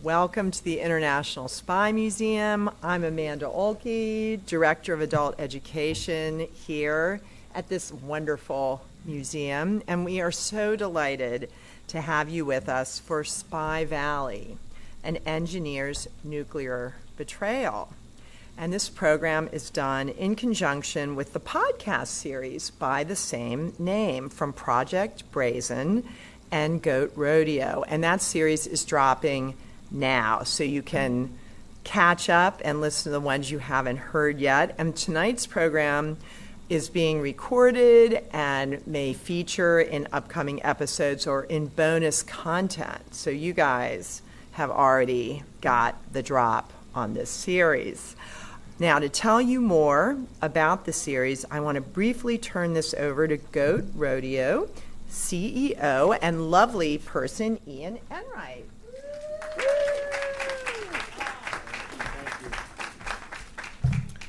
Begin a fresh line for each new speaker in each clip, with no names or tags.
Welcome to the International Spy Museum. I'm Amanda Olkey, Director of Adult Education here at this wonderful museum, and we are so delighted to have you with us for Spy Valley, an engineer's nuclear betrayal. And this program is done in conjunction with the podcast series by the same name from Project Brazen and Goat Rodeo. And that series is dropping now, so you can catch up and listen to the ones you haven't heard yet. And tonight's program is being recorded and may feature in upcoming episodes or in bonus content. So you guys have already got the drop on this series. Now, to tell you more about the series, I want to briefly turn this over to Goat Rodeo CEO and lovely person, Ian Enright.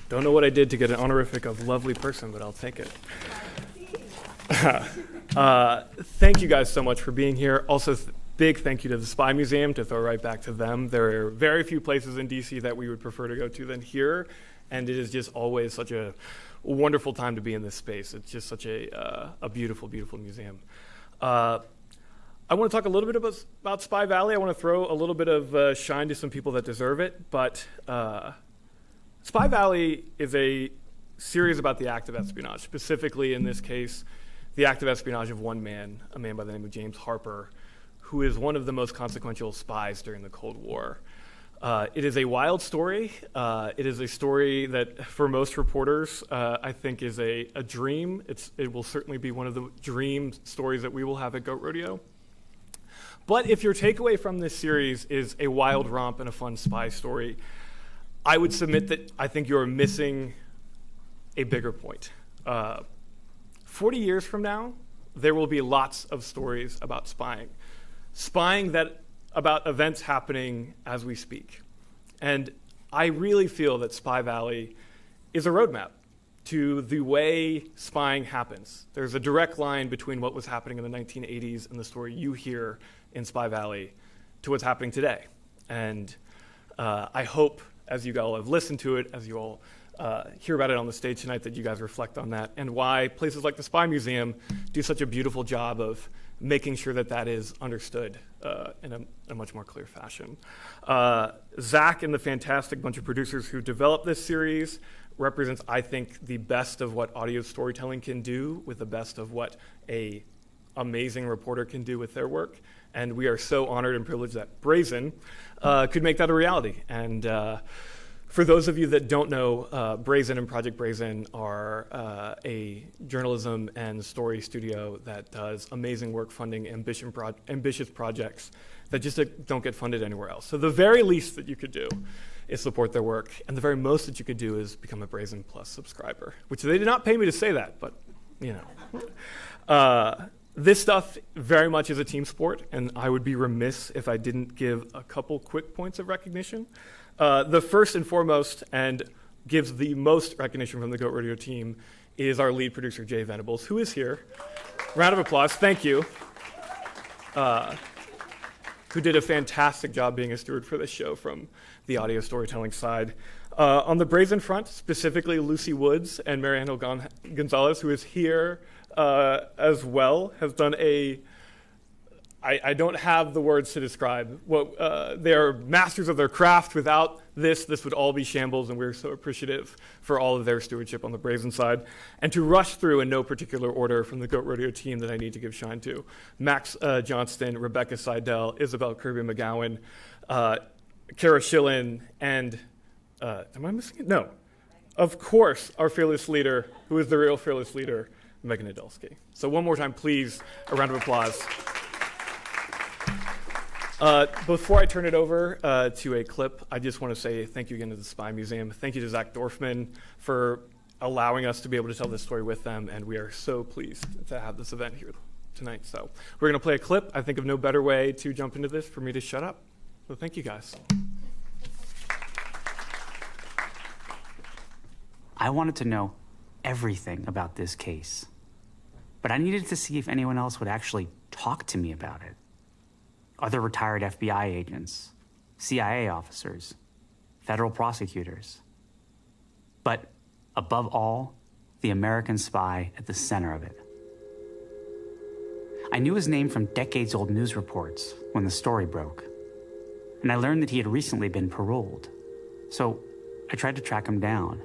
Don't know what I did to get an honorific of lovely person, but I'll take it. Thank you guys so much for being here. Also, big thank you to the Spy Museum, to throw right back to them. There are very few places in DC that we would prefer to go to than here, and it is just always such a wonderful time to be in this space. It's just such a beautiful, beautiful museum. I want to talk a little bit about Spy Valley. I want to throw a little bit of shine to some people that deserve it, but Spy Valley is a series about the act of espionage, specifically in this case, the act of espionage of one man, a man by the name of James Harper, who is one of the most consequential spies during the Cold War. It is a wild story. It is a story that, for most reporters, I think is a dream. It will certainly be one of the dream stories that we will have at Goat Rodeo. But if your takeaway from this series is a wild romp and a fun spy story, I would submit that I think you're missing a bigger point. 40 years from now, there will be lots of stories about spying. Spying about events happening as we speak. And I really feel that Spy Valley is a roadmap to the way spying happens. There's a direct line between what was happening in the 1980s and the story you hear in Spy Valley to what's happening today. And I hope, as you all have listened to it, as you all hear about it on the stage tonight, that you guys reflect on that and why places like the Spy Museum do such a beautiful job of making sure that that is understood in a much more clear fashion. Zach and the fantastic bunch of producers who developed this series represents, I think, the best of what audio storytelling can do with the best of what a amazing reporter can do with their work. And we are so honored and privileged that Brazen could make that a reality. And for those of you that don't know, Brazen and Project Brazen are a journalism and story studio that does amazing work funding ambitious projects that just don't get funded anywhere else. So the very least that you could do is support their work, and the very most that you could do is become a Brazen Plus subscriber, which they did not pay me to say that, but you know. This stuff very much is a team sport, and I would be remiss if I didn't give a couple quick points of recognition. The first and foremost, and gives the most recognition from the Goat Rodeo team, is our lead producer, Jay Venables, who is here. Round of applause, thank you. Who did a fantastic job being a steward for this show from the audio storytelling side. On the Brazen front, specifically Lucy Woods and Mariano Gonzalez, who is here as well, has done I don't have the words to describe what they're masters of their craft. Without this would all be shambles, and we're so appreciative for all of their stewardship on the Brazen side. And to rush through in no particular order from the Goat Rodeo team that I need to give shine to: Max Johnston, Rebecca Seidel, Isabel Kirby-McGowan, Kara Schillen, and am I missing it? No. Of course, our fearless leader, who is the real fearless leader, Megan Nadolsky. So one more time, please, a round of applause. Before I turn it over to a clip, I just want to say thank you again to the Spy Museum. Thank you to Zach Dorfman for allowing us to be able to tell this story with them, and we are so pleased to have this event here tonight. So we're going to play a clip. I think of no better way to jump into this for me to shut up. So thank you, guys.
I wanted to know everything about this case, but I needed to see if anyone else would actually talk to me about it. Other retired FBI agents, CIA officers, federal prosecutors. But above all, the American spy at the center of it. I knew his name from decades-old news reports when the story broke, and I learned that he had recently been paroled. So I tried to track him down.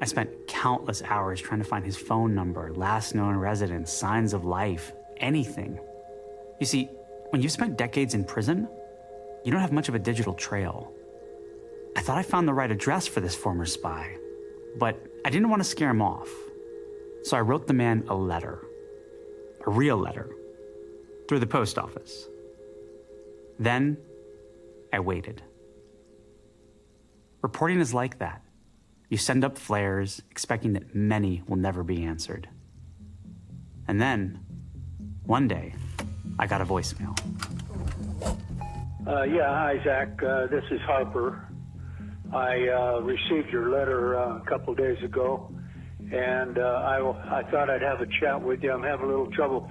I spent countless hours trying to find his phone number, last known residence, signs of life, anything. You see, when you've spent decades in prison, you don't have much of a digital trail. I thought I found the right address for this former spy, but I didn't want to scare him off. So I wrote the man a letter, a real letter, through the post office. Then I waited. Reporting is like that. You send up flares, expecting that many will never be answered. And then, one day, I got a voicemail.
Yeah, hi, Zach. This is Harper. I received your letter a couple days ago, and I thought I'd have a chat with you. I'm having a little trouble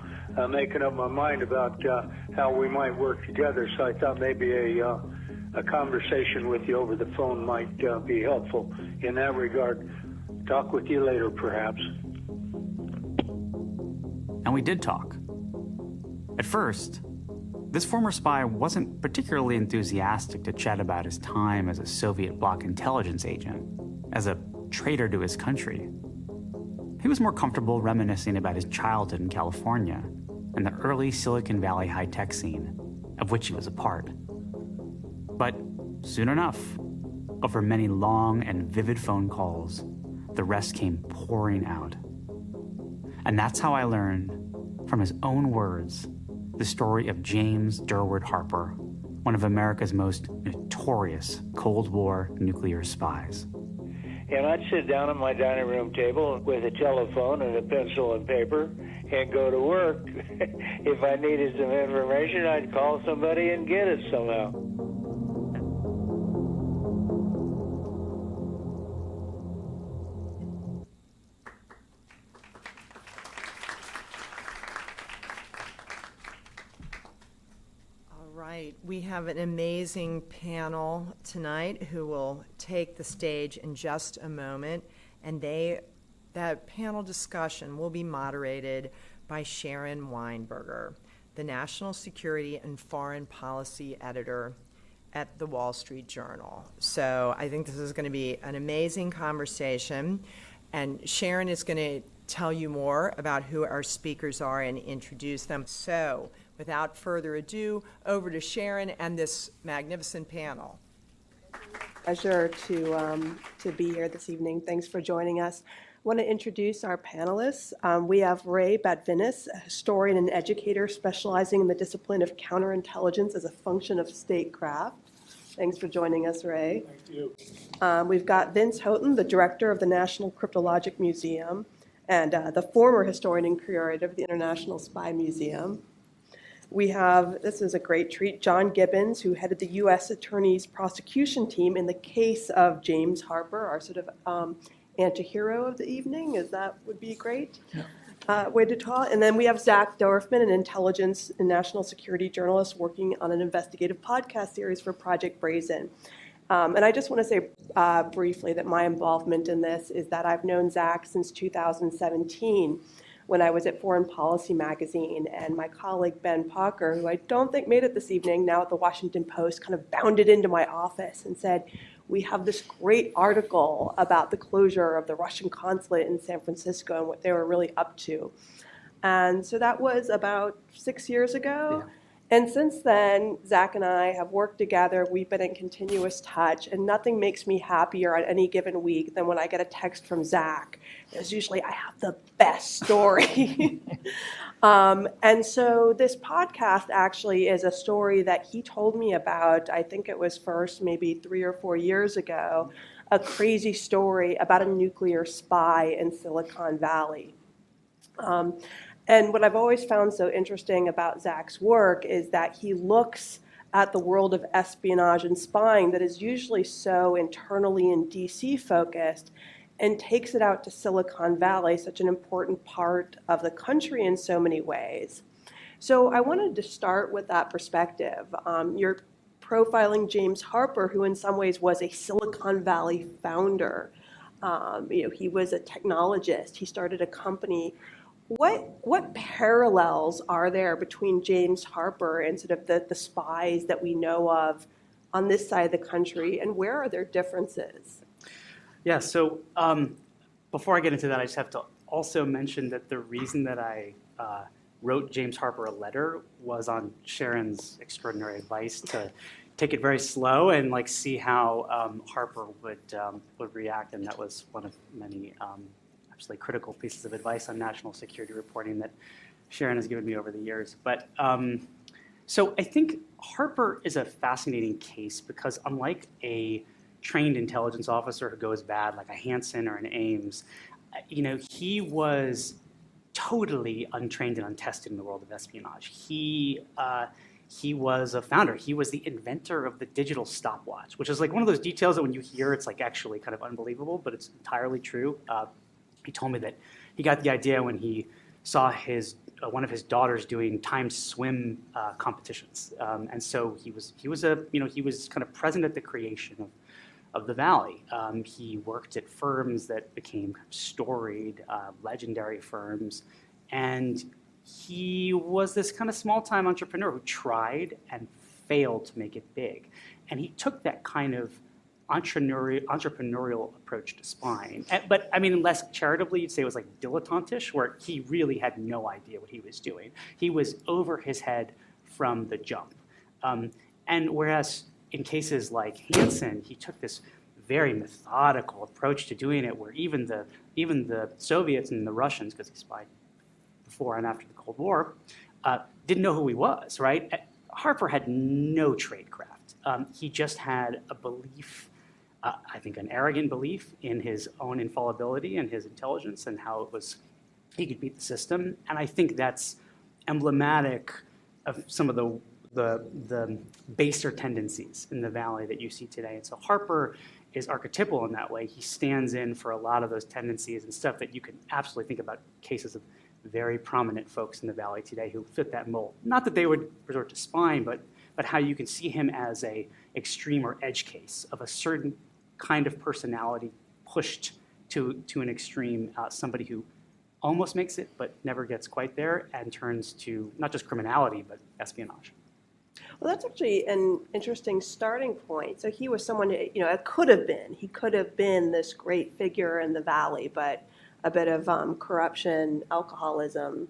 making up my mind about how we might work together, so I thought maybe a conversation with you over the phone might be helpful in that regard. Talk with you later, perhaps.
And we did talk. At first, this former spy wasn't particularly enthusiastic to chat about his time as a Soviet Bloc intelligence agent, as a traitor to his country. He was more comfortable reminiscing about his childhood in California and the early Silicon Valley high-tech scene, of which he was a part. But soon enough, over many long and vivid phone calls, the rest came pouring out. And that's how I learned, from his own words, the story of James Durward Harper, one of America's most notorious Cold War nuclear spies.
And I'd sit down at my dining room table with a telephone and a pencil and paper and go to work. If I needed some information, I'd call somebody and get it somehow.
We have an amazing panel tonight who will take the stage in just a moment, and that panel discussion will be moderated by Sharon Weinberger, the National Security and Foreign Policy Editor at the Wall Street Journal. So I think this is going to be an amazing conversation, and Sharon is going to tell you more about who our speakers are and introduce them. So without further ado, over to Sharon and this magnificent panel.
Pleasure to be here this evening. Thanks for joining us. I want to introduce our panelists. We have Ray Badvinis, a historian and educator specializing in the discipline of counterintelligence as a function of statecraft. Thanks for joining us, Ray.
Thank you.
We've got Vince Houghton, the director of the National Cryptologic Museum and the former historian and curator of the International Spy Museum. We have, this is a great treat, John Gibbons, who headed the U.S. Attorney's prosecution team in the case of James Harper, our sort of anti-hero of the evening. Would be great way to talk. And then we have Zach Dorfman, an intelligence and national security journalist working on an investigative podcast series for Project Brazen. And I just want to say briefly that my involvement in this is that I've known Zach since 2017, when I was at Foreign Policy magazine, and my colleague Ben Parker, who I don't think made it this evening, now at the Washington Post, kind of bounded into my office and said, we have this great article about the closure of the Russian consulate in San Francisco and what they were really up to. And so that was about 6 years ago. Yeah. And since then, Zach and I have worked together. We've been in continuous touch, and nothing makes me happier on any given week than when I get a text from Zach. There's usually, I have the best story. And so this podcast actually is a story that he told me about, I think it was first maybe 3 or 4 years ago, a crazy story about a nuclear spy in Silicon Valley. And what I've always found so interesting about Zach's work is that he looks at the world of espionage and spying that is usually so internally and DC focused and takes it out to Silicon Valley, such an important part of the country in so many ways. So I wanted to start with that perspective. You're profiling James Harper, who in some ways was a Silicon Valley founder. He was a technologist. He started a company. What parallels are there between James Harper and sort of the spies that we know of on this side of the country, and where are there differences?
Yeah, so before I get into that, I just have to also mention that the reason that I wrote James Harper a letter was on Sharon's extraordinary advice to take it very slow and see how Harper would react, and that was one of many absolutely critical pieces of advice on national security reporting that Sharon has given me over the years. But so I think Harper is a fascinating case because unlike a trained intelligence officer who goes bad, like a Hansen or an Ames, he was totally untrained and untested in the world of espionage. He was a founder. He was the inventor of the digital stopwatch, which is one of those details that when you hear, it's actually kind of unbelievable, but it's entirely true. He told me that he got the idea when he saw one of his daughters doing timed swim competitions, and so he was kind of present at the creation of the Valley. He worked at firms that became kind of storied, legendary firms, and he was this kind of small-time entrepreneur who tried and failed to make it big. And he took that kind of entrepreneurial approach to spying. But I mean, less charitably, you'd say it was dilettantish, where he really had no idea what he was doing. He was over his head from the jump. And whereas in cases like Hansen, he took this very methodical approach to doing it, where even the Soviets and the Russians, because he spied before and after the Cold War, didn't know who he was, right? Harper had no tradecraft. He just had a belief, I think an arrogant belief in his own infallibility and his intelligence and how he could beat the system. And I think that's emblematic of some of the baser tendencies in the Valley that you see today. And so Harper is archetypal in that way. He stands in for a lot of those tendencies and stuff that you can absolutely think about cases of very prominent folks in the Valley today who fit that mold. Not that they would resort to spying, but how you can see him as a extreme or edge case of a certain kind of personality pushed to an extreme, somebody who almost makes it but never gets quite there and turns to not just criminality, but espionage.
Well, that's actually an interesting starting point. So he was someone, it could have been. He could have been this great figure in the Valley, but a bit of corruption, alcoholism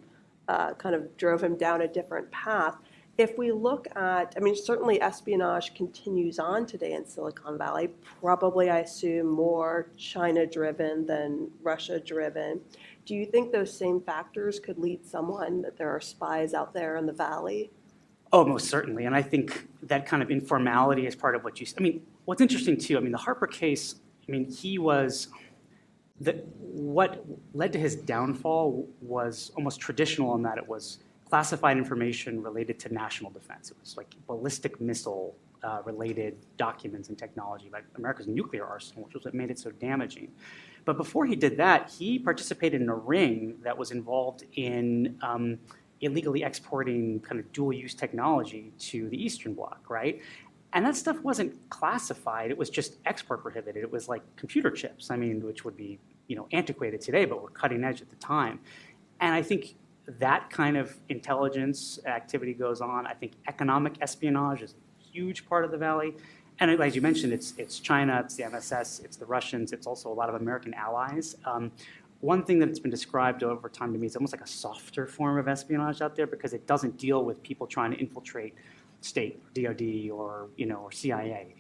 kind of drove him down a different path. If we look at, certainly espionage continues on today in Silicon Valley, probably, I assume, more China-driven than Russia-driven. Do you think those same factors could lead someone that there are spies out there in the Valley?
Oh, most certainly. And I think that kind of informality is part of what what's interesting too, the Harper case, he was, what led to his downfall was almost traditional in that it was classified information related to national defense. It was ballistic missile related documents and technology, like America's nuclear arsenal, which was what made it so damaging. But before he did that, he participated in a ring that was involved in illegally exporting kind of dual-use technology to the Eastern Bloc, right? And that stuff wasn't classified. It was just export prohibited. It was like computer chips, which would be antiquated today, but were cutting edge at the time. And I think that kind of intelligence activity goes on. I think economic espionage is a huge part of the Valley. And as you mentioned, it's China, it's the MSS, it's the Russians, it's also a lot of American allies. One thing that's been described over time to me is almost like a softer form of espionage out there because it doesn't deal with people trying to infiltrate state, DoD, or CIA.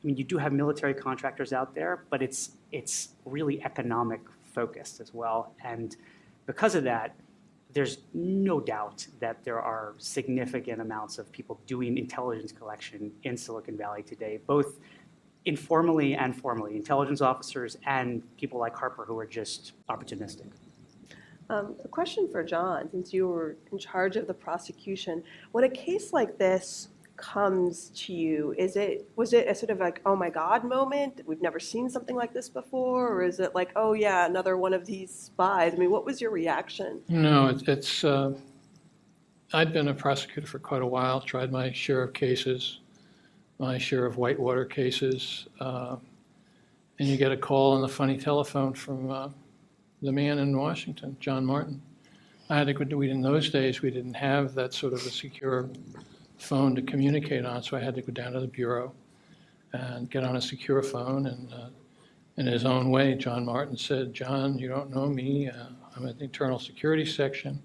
You do have military contractors out there, but it's really economic focused as well. And because of that, there's no doubt that there are significant amounts of people doing intelligence collection in Silicon Valley today, both informally and formally, intelligence officers and people like Harper who are just opportunistic.
A question for John, since you were in charge of the prosecution. When a case like this comes to you, was it a sort of oh my God moment? We've never seen something like this before? Or is it oh yeah, another one of these spies? What was your reaction?
No, it's I'd been a prosecutor for quite a while, tried my share of cases. my share of whitewater cases. And you get a call on the funny telephone from the man in Washington, John Martin. I had to go, in those days, we didn't have that sort of a secure phone to communicate on, so I had to go down to the bureau and get on a secure phone. And in his own way, John Martin said, "John, you don't know me. I'm at the internal security section.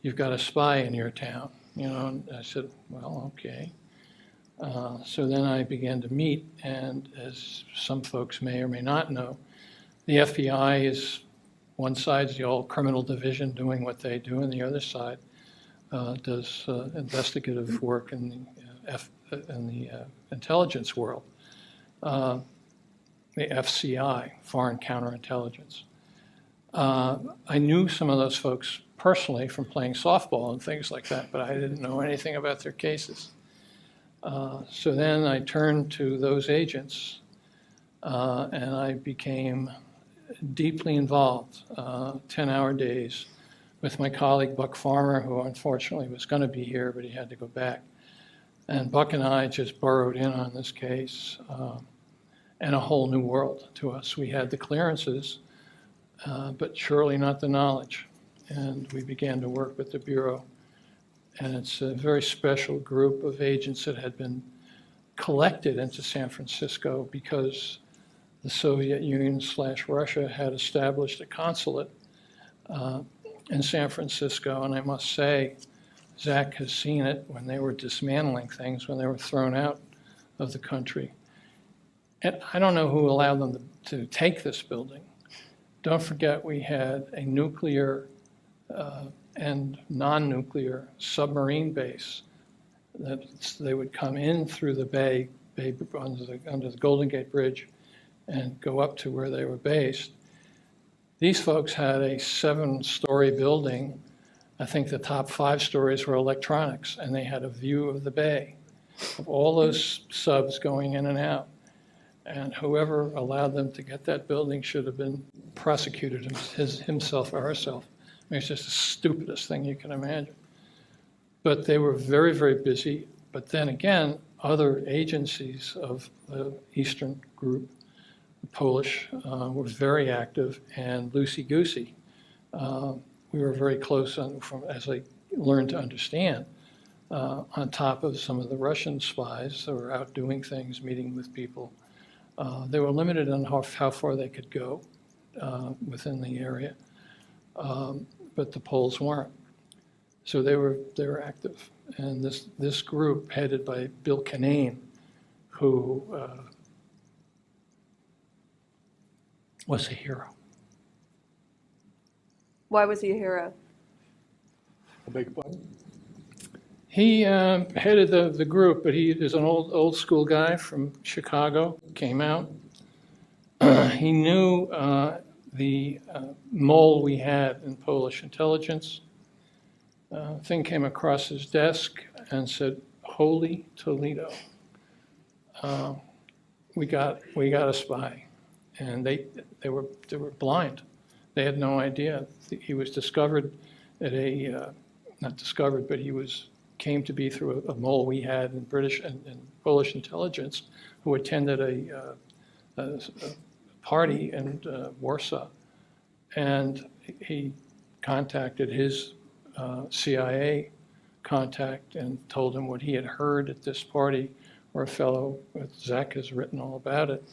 You've got a spy in your town." You know, and I said, "Well, okay." So then I began to meet, and as some folks may or may not know, the FBI is one side's the old criminal division doing what they do, and the other side does investigative work in the intelligence world. The FCI, Foreign Counterintelligence. I knew some of those folks personally from playing softball and things like that, but I didn't know anything about their cases. So then I turned to those agents, and I became deeply involved, 10-hour days, with my colleague Buck Farmer, who unfortunately was going to be here, but he had to go back. And Buck and I just burrowed in on this case, and a whole new world to us. We had the clearances, but surely not the knowledge. And we began to work with the Bureau. And it's a very special group of agents that had been collected into San Francisco because the Soviet Union / Russia had established a consulate in San Francisco. And I must say, Zach has seen it when they were dismantling things, when they were thrown out of the country. And I don't know who allowed them to take this building. Don't forget we had a nuclear and non-nuclear submarine base that they would come in through the bay under the Golden Gate Bridge and go up to where they were based. These folks had a 7-story building. I think the top 5 stories were electronics, and they had a view of the bay, of all those subs going in and out. And whoever allowed them to get that building should have been prosecuted, himself or herself. I mean, it's just the stupidest thing you can imagine. But they were very, very busy. But then again, other agencies of the Eastern group, the Polish, were very active and loosey-goosey. We were very close, as I learned to understand, on top of some of the Russian spies that were out doing things, meeting with people. They were limited on how far they could go within the area. But the Poles weren't. So they were active. And this group, headed by Bill Kinane, who was a hero.
Why was he a hero?
I beg your pardon?
He headed the group, but he is an old school guy from Chicago, came out. He knew the mole we had in Polish intelligence. Thing came across his desk and said, "Holy Toledo, we got a spy," and they were blind. They had no idea. He was discovered at not discovered, but came to be through a mole we had in British and Polish intelligence, who attended a party in Warsaw, and he contacted his CIA contact and told him what he had heard at this party, where a fellow, Zach has written all about it,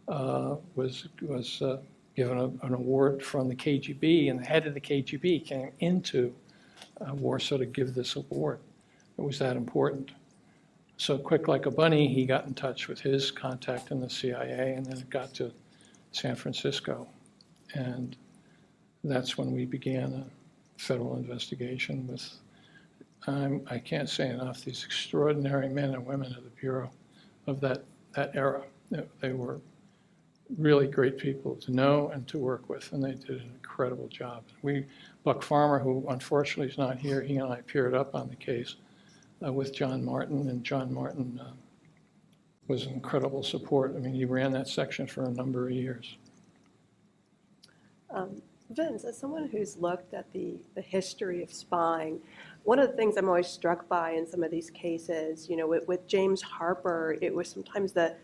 was given an award from the KGB, and the head of the KGB came into Warsaw to give this award. It was that important. So quick like a bunny, he got in touch with his contact in the CIA, and then it got to San Francisco. And that's when we began a federal investigation with, I can't say enough, these extraordinary men and women of the Bureau of that era. They were really great people to know and to work with, and they did an incredible job. Buck Farmer, who unfortunately is not here, he and I paired up on the case with John Martin, and John Martin was incredible support. I mean, he ran that section for a number of years.
Vince, as someone who's looked at the history of spying, one of the things I'm always struck by in some of these cases, with James Harper, it was sometimes the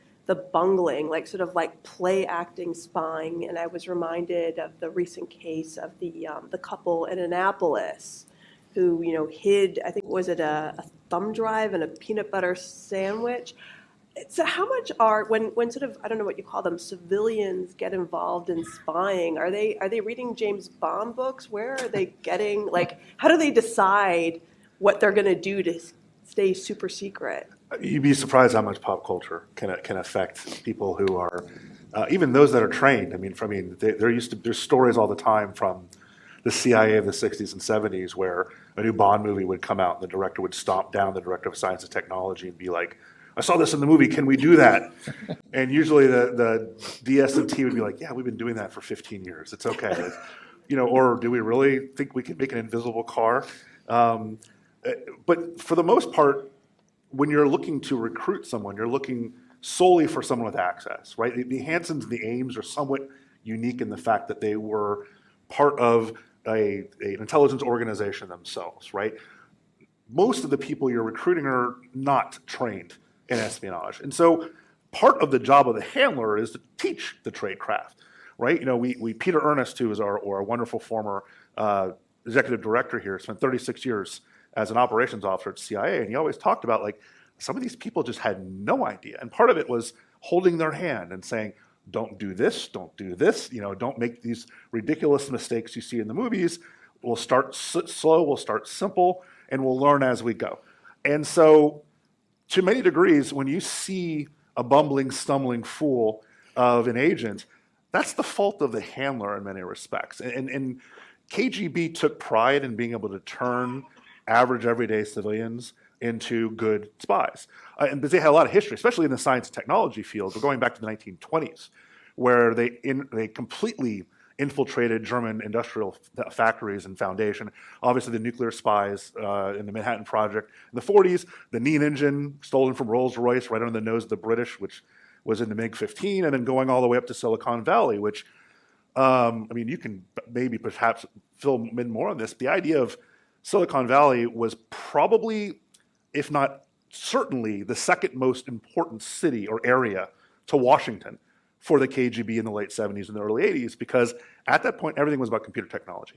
bungling, like sort of like play acting spying. And I was reminded of the recent case of the couple in Annapolis who, hid, I think, was it a thumb drive and a peanut butter sandwich? So how much when sort of, I don't know what you call them, civilians get involved in spying, are they reading James Bond books? Where are they getting, like, how do they decide what they're going to do to stay super secret?
You'd be surprised how much pop culture can affect people who are, even those that are trained. There's stories all the time from the CIA of the 60s and 70s where a new Bond movie would come out and the director would stomp down the director of science and technology and be like, I saw this in the movie, can we do that? And usually the DS&T would be like, yeah, we've been doing that for 15 years. It's okay. Or do we really think we can make an invisible car? But for the most part, when you're looking to recruit someone, you're looking solely for someone with access, right? The Hansons and the Ames are somewhat unique in the fact that they were part of an intelligence organization themselves, right? Most of the people you're recruiting are not trained in espionage. And so part of the job of the handler is to teach the tradecraft, right? Peter Ernest, who is our wonderful former executive director here, spent 36 years as an operations officer at CIA, and he always talked about, like, some of these people just had no idea. And part of it was holding their hand and saying, don't do this, don't make these ridiculous mistakes you see in the movies. We'll start slow, we'll start simple, and we'll learn as we go. And so, to many degrees, when you see a bumbling, stumbling fool of an agent, that's the fault of the handler in many respects. And KGB took pride in being able to turn average, everyday civilians into good spies. And because they had a lot of history, especially in the science and technology field. We're going back to the 1920s, where they completely infiltrated German industrial factories and foundation. Obviously, the nuclear spies in the Manhattan Project. In the 40s, the Nene engine stolen from Rolls-Royce right under the nose of the British, which was in the MiG-15, and then going all the way up to Silicon Valley, which, you can maybe perhaps fill in more on this. The idea of Silicon Valley was probably, if not certainly, the second most important city or area to Washington for the KGB in the late 70s and the early 80s, because at that point, everything was about computer technology.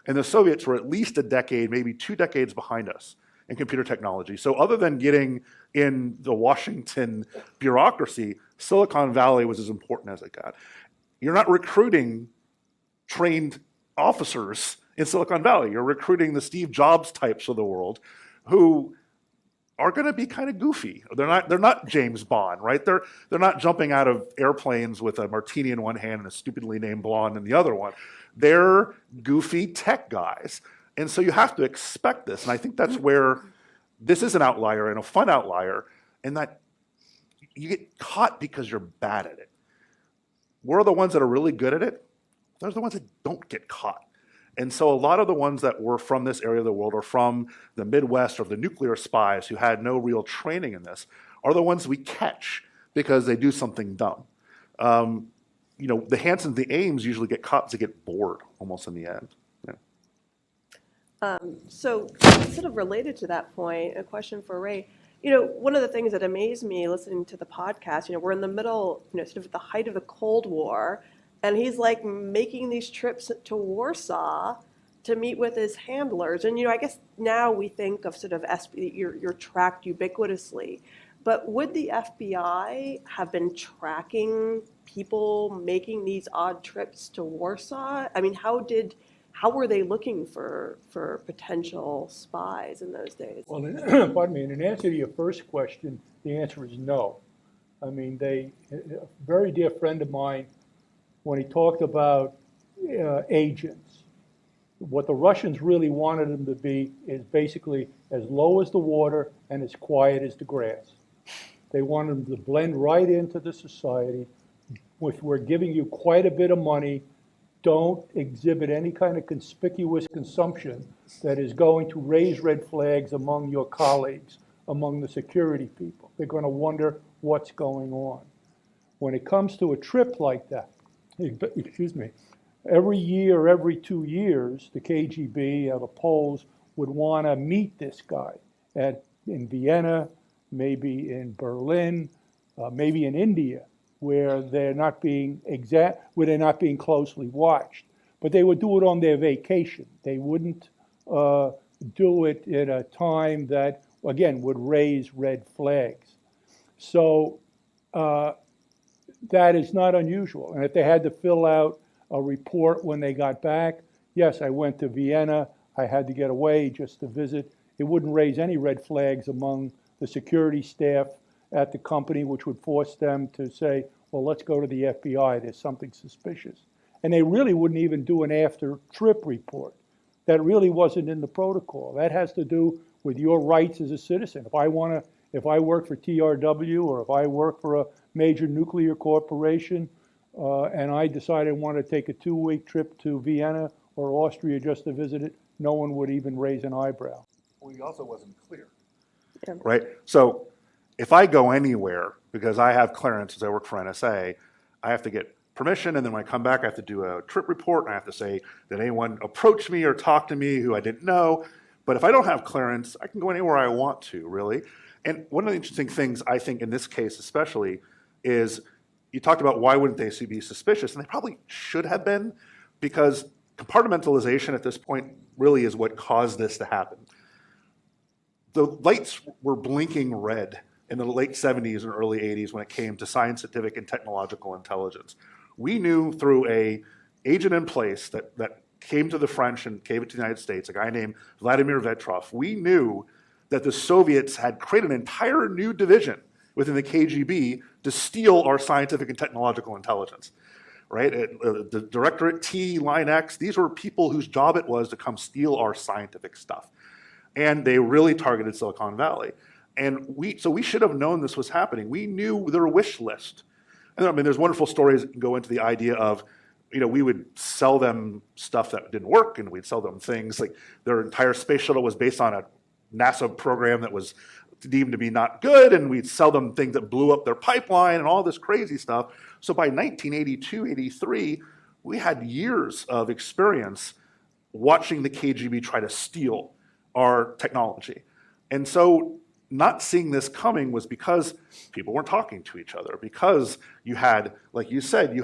And the Soviets were at least a decade, maybe 2 decades behind us in computer technology. So other than getting in the Washington bureaucracy, Silicon Valley was as important as it got. You're not recruiting trained officers in Silicon Valley. You're recruiting the Steve Jobs types of the world who are going to be kind of goofy. They're not James Bond, right? They're not jumping out of airplanes with a martini in one hand and a stupidly named blonde in the other one. They're goofy tech guys. And so you have to expect this. And I think that's where this is an outlier and a fun outlier, in that you get caught because you're bad at it. We're the ones that are really good at it. Those are the ones that don't get caught. And so a lot of the ones that were from this area of the world, or from the Midwest, or the nuclear spies who had no real training in this, are the ones we catch because they do something dumb. The Hansons, the Ames usually get caught because they get bored almost in the end. Yeah.
So sort of related to that point, a question for Ray. One of the things that amazed me listening to the podcast, we're in the middle, sort of at the height of the Cold War, and he's like making these trips to Warsaw to meet with his handlers. And, I guess now we think of sort of you're tracked ubiquitously. But would the FBI have been tracking people making these odd trips to Warsaw? I mean, how were they looking for potential spies in those days?
Well, pardon me, and in answer to your first question, the answer is no. I mean, a very dear friend of mine, when he talked about agents, what the Russians really wanted them to be is basically as low as the water and as quiet as the grass. They wanted them to blend right into the society. If we're giving you quite a bit of money, don't exhibit any kind of conspicuous consumption that is going to raise red flags among your colleagues, among the security people. They're going to wonder what's going on. When it comes to a trip like that, every year, every 2 years, the KGB, the Poles would want to meet this guy in Vienna, maybe in Berlin, maybe in India, where they're not being closely watched. But they would do it on their vacation. They wouldn't do it in a time that, again, would raise red flags. So that is not unusual. And if they had to fill out a report when they got back, yes, I went to Vienna, I had to get away just to visit. It wouldn't raise any red flags among the security staff at the company, which would force them to say, well, let's go to the FBI, there's something suspicious. And they really wouldn't even do an after-trip report. That really wasn't in the protocol. That has to do with your rights as a citizen. If I work for TRW or if I work for a major nuclear corporation and I decide I want to take a 2-week trip to Vienna or Austria just to visit it, no one would even raise an eyebrow.
Well, he also wasn't clear.
Yeah.
Right? So if I go anywhere, because I have clearance as I work for NSA, I have to get permission, and then when I come back, I have to do a trip report, and I have to say, did anyone approach me or talk to me who I didn't know? But if I don't have clearance, I can go anywhere I want to, really. And one of the interesting things, I think, in this case especially, is you talked about why wouldn't they be suspicious, and they probably should have been, because compartmentalization at this point really is what caused this to happen. The lights were blinking red in the late 70s and early 80s when it came to scientific and technological intelligence. We knew through a agent in place that came to the French and gave it to the United States, a guy named Vladimir Vetrov, we knew that the Soviets had created an entire new division within the KGB to steal our scientific and technological intelligence, right? The Directorate T, Line X, these were people whose job it was to come steal our scientific stuff. And they really targeted Silicon Valley. And so we should have known this was happening. We knew their wish list. And I mean, there's wonderful stories that go into the idea of, we would sell them stuff that didn't work, and we'd sell them things like their entire space shuttle was based on a NASA program that was deemed to be not good, and we'd sell them things that blew up their pipeline and all this crazy stuff. So by 1982, 83, we had years of experience watching the KGB try to steal our technology. And so not seeing this coming was because people weren't talking to each other, because you had, like you said, you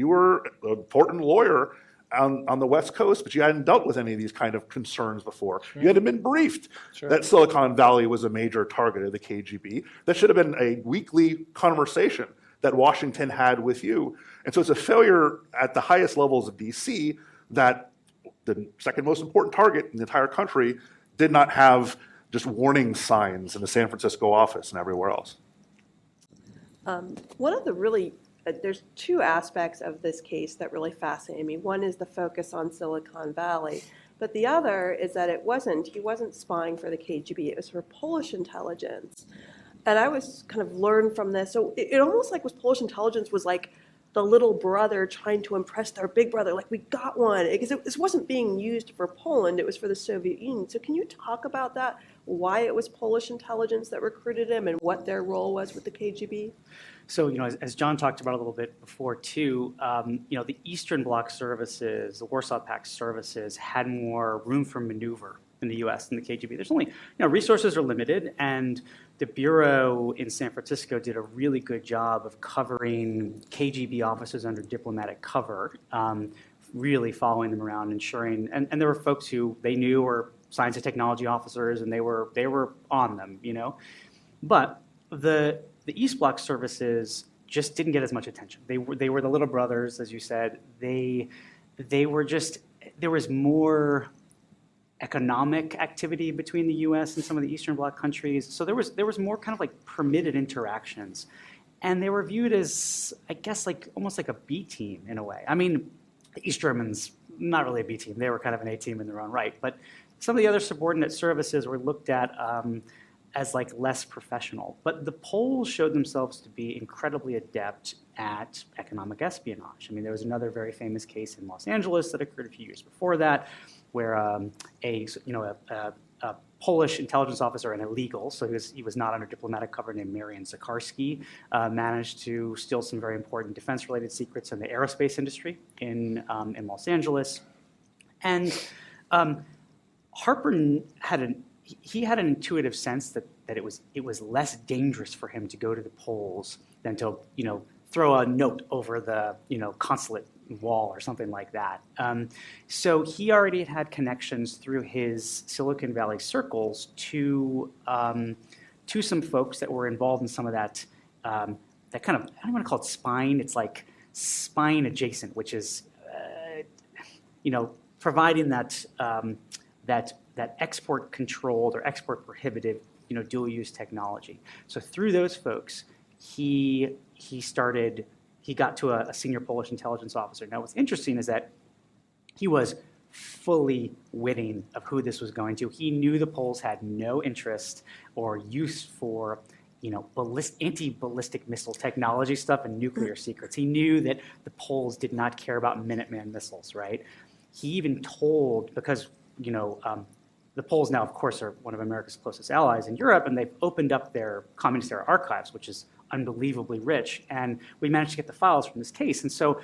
were an important lawyer on the West Coast, but you hadn't dealt with any of these kind of concerns before. Sure. You hadn't been briefed that Silicon Valley was a major target of the KGB. That should have been a weekly conversation that Washington had with you. And so it's a failure at the highest levels of DC that the second most important target in the entire country did not have just warning signs in the San Francisco office and everywhere else.
One of the really, there's two aspects of this case that really fascinate me. One is the focus on Silicon Valley, but the other is that he wasn't spying for the KGB, it was for Polish intelligence. And I was kind of learned from this, so it almost like was Polish intelligence was like the little brother trying to impress their big brother, like we got one, because this wasn't being used for Poland, it was for the Soviet Union. So can you talk about that, why it was Polish intelligence that recruited him and what their role was with the KGB?
So, as John talked about a little bit before too, the Eastern Bloc services, the Warsaw Pact services had more room for maneuver in the U.S. than the KGB. There's only, resources are limited, and the Bureau in San Francisco did a really good job of covering KGB officers under diplomatic cover, really following them around, ensuring, and there were folks who they knew were science and technology officers, and they were on them, But the East Bloc services just didn't get as much attention. They were the little brothers, as you said. They were just, there was more economic activity between the U.S. and some of the Eastern Bloc countries. So there was more kind of like permitted interactions. And they were viewed as, I guess, almost like a B team in a way. I mean, the East Germans, not really a B team. They were kind of an A team in their own right. But some of the other subordinate services were looked at as less professional. But the Poles showed themselves to be incredibly adept at economic espionage. I mean, there was another very famous case in Los Angeles that occurred a few years before that, where a Polish intelligence officer, an illegal, so he was not under diplomatic cover, named Marian Zakarski, managed to steal some very important defense-related secrets in the aerospace industry in Los Angeles. And Harper had an intuitive sense that it was less dangerous for him to go to the polls than to throw a note over the consulate wall or something like that. So he already had connections through his Silicon Valley circles to some folks that were involved in some of that that kind of, I don't want to call it spine. It's like spine adjacent, which is providing that that export controlled or export prohibited dual use technology. So through those folks, he got to a senior Polish intelligence officer. Now, what's interesting is that he was fully witting of who this was going to. He knew the Poles had no interest or use for, anti-ballistic missile technology stuff and nuclear secrets. He knew that the Poles did not care about Minuteman missiles, right? He even told, because, the Poles now, of course, are one of America's closest allies in Europe, and they've opened up their communist-era archives, which is unbelievably rich, and we managed to get the files from this case. And so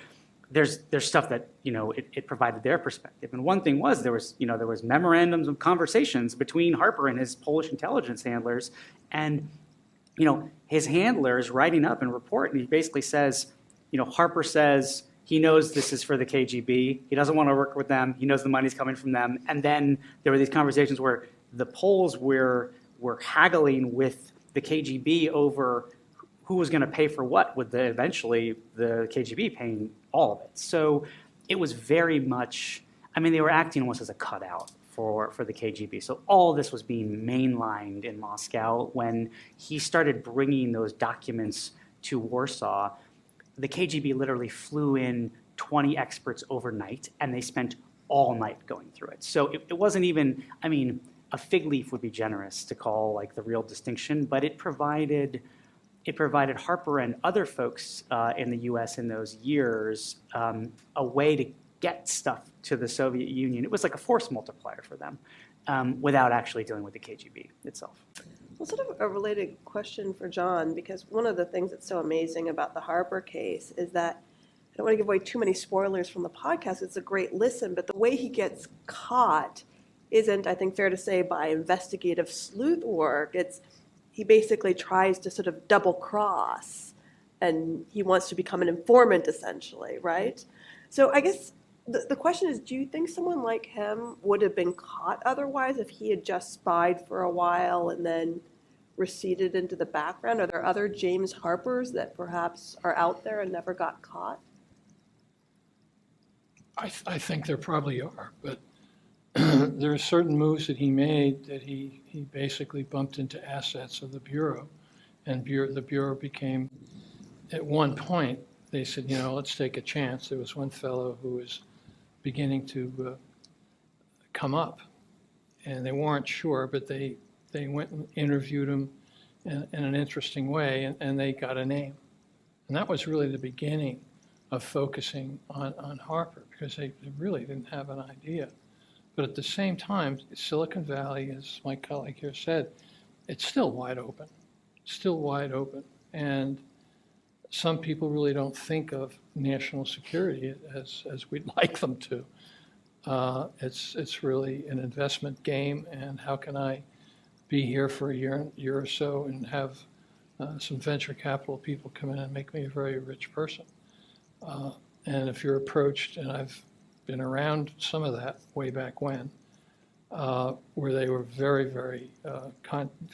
there's stuff that it provided their perspective. And one thing was there was memorandums of conversations between Harper and his Polish intelligence handlers, and his handlers writing up and report, and he basically says, Harper says he knows this is for the KGB. He doesn't want to work with them. He knows the money's coming from them. And then there were these conversations where the Poles were haggling with the KGB over who was going to pay for what, with eventually the KGB paying all of it. So it was very much, they were acting almost as a cutout for the KGB. So all of this was being mainlined in Moscow. When he started bringing those documents to Warsaw, the KGB literally flew in 20 experts overnight, and they spent all night going through it. So it wasn't even, a fig leaf would be generous to call like the real distinction, but it provided Harper and other folks in the U.S. in those years a way to get stuff to the Soviet Union. It was like a force multiplier for them without actually dealing with the KGB itself.
Well, sort of a related question for John, because one of the things that's so amazing about the Harper case is that, I don't want to give away too many spoilers from the podcast, it's a great listen, but the way he gets caught isn't, I think, fair to say, by investigative sleuth work. He basically tries to sort of double cross, and he wants to become an informant, essentially, right? So I guess the question is, do you think someone like him would have been caught otherwise if he had just spied for a while and then receded into the background? Are there other James Harpers that perhaps are out there and never got caught?
I think there probably are, but there are certain moves that he made that he basically bumped into assets of the Bureau, and the Bureau became, at one point, they said, let's take a chance. There was one fellow who was beginning to come up, and they weren't sure, but they went and interviewed him in an interesting way, and they got a name. And that was really the beginning of focusing on Harper, because they really didn't have an idea. But at the same time, Silicon Valley, as my colleague here said, it's still wide open, And some people really don't think of national security as we'd like them to. It's really an investment game, and how can I be here for a year or so and have some venture capital people come in and make me a very rich person. And if you're approached, and I've been around some of that way back when, where they were very, very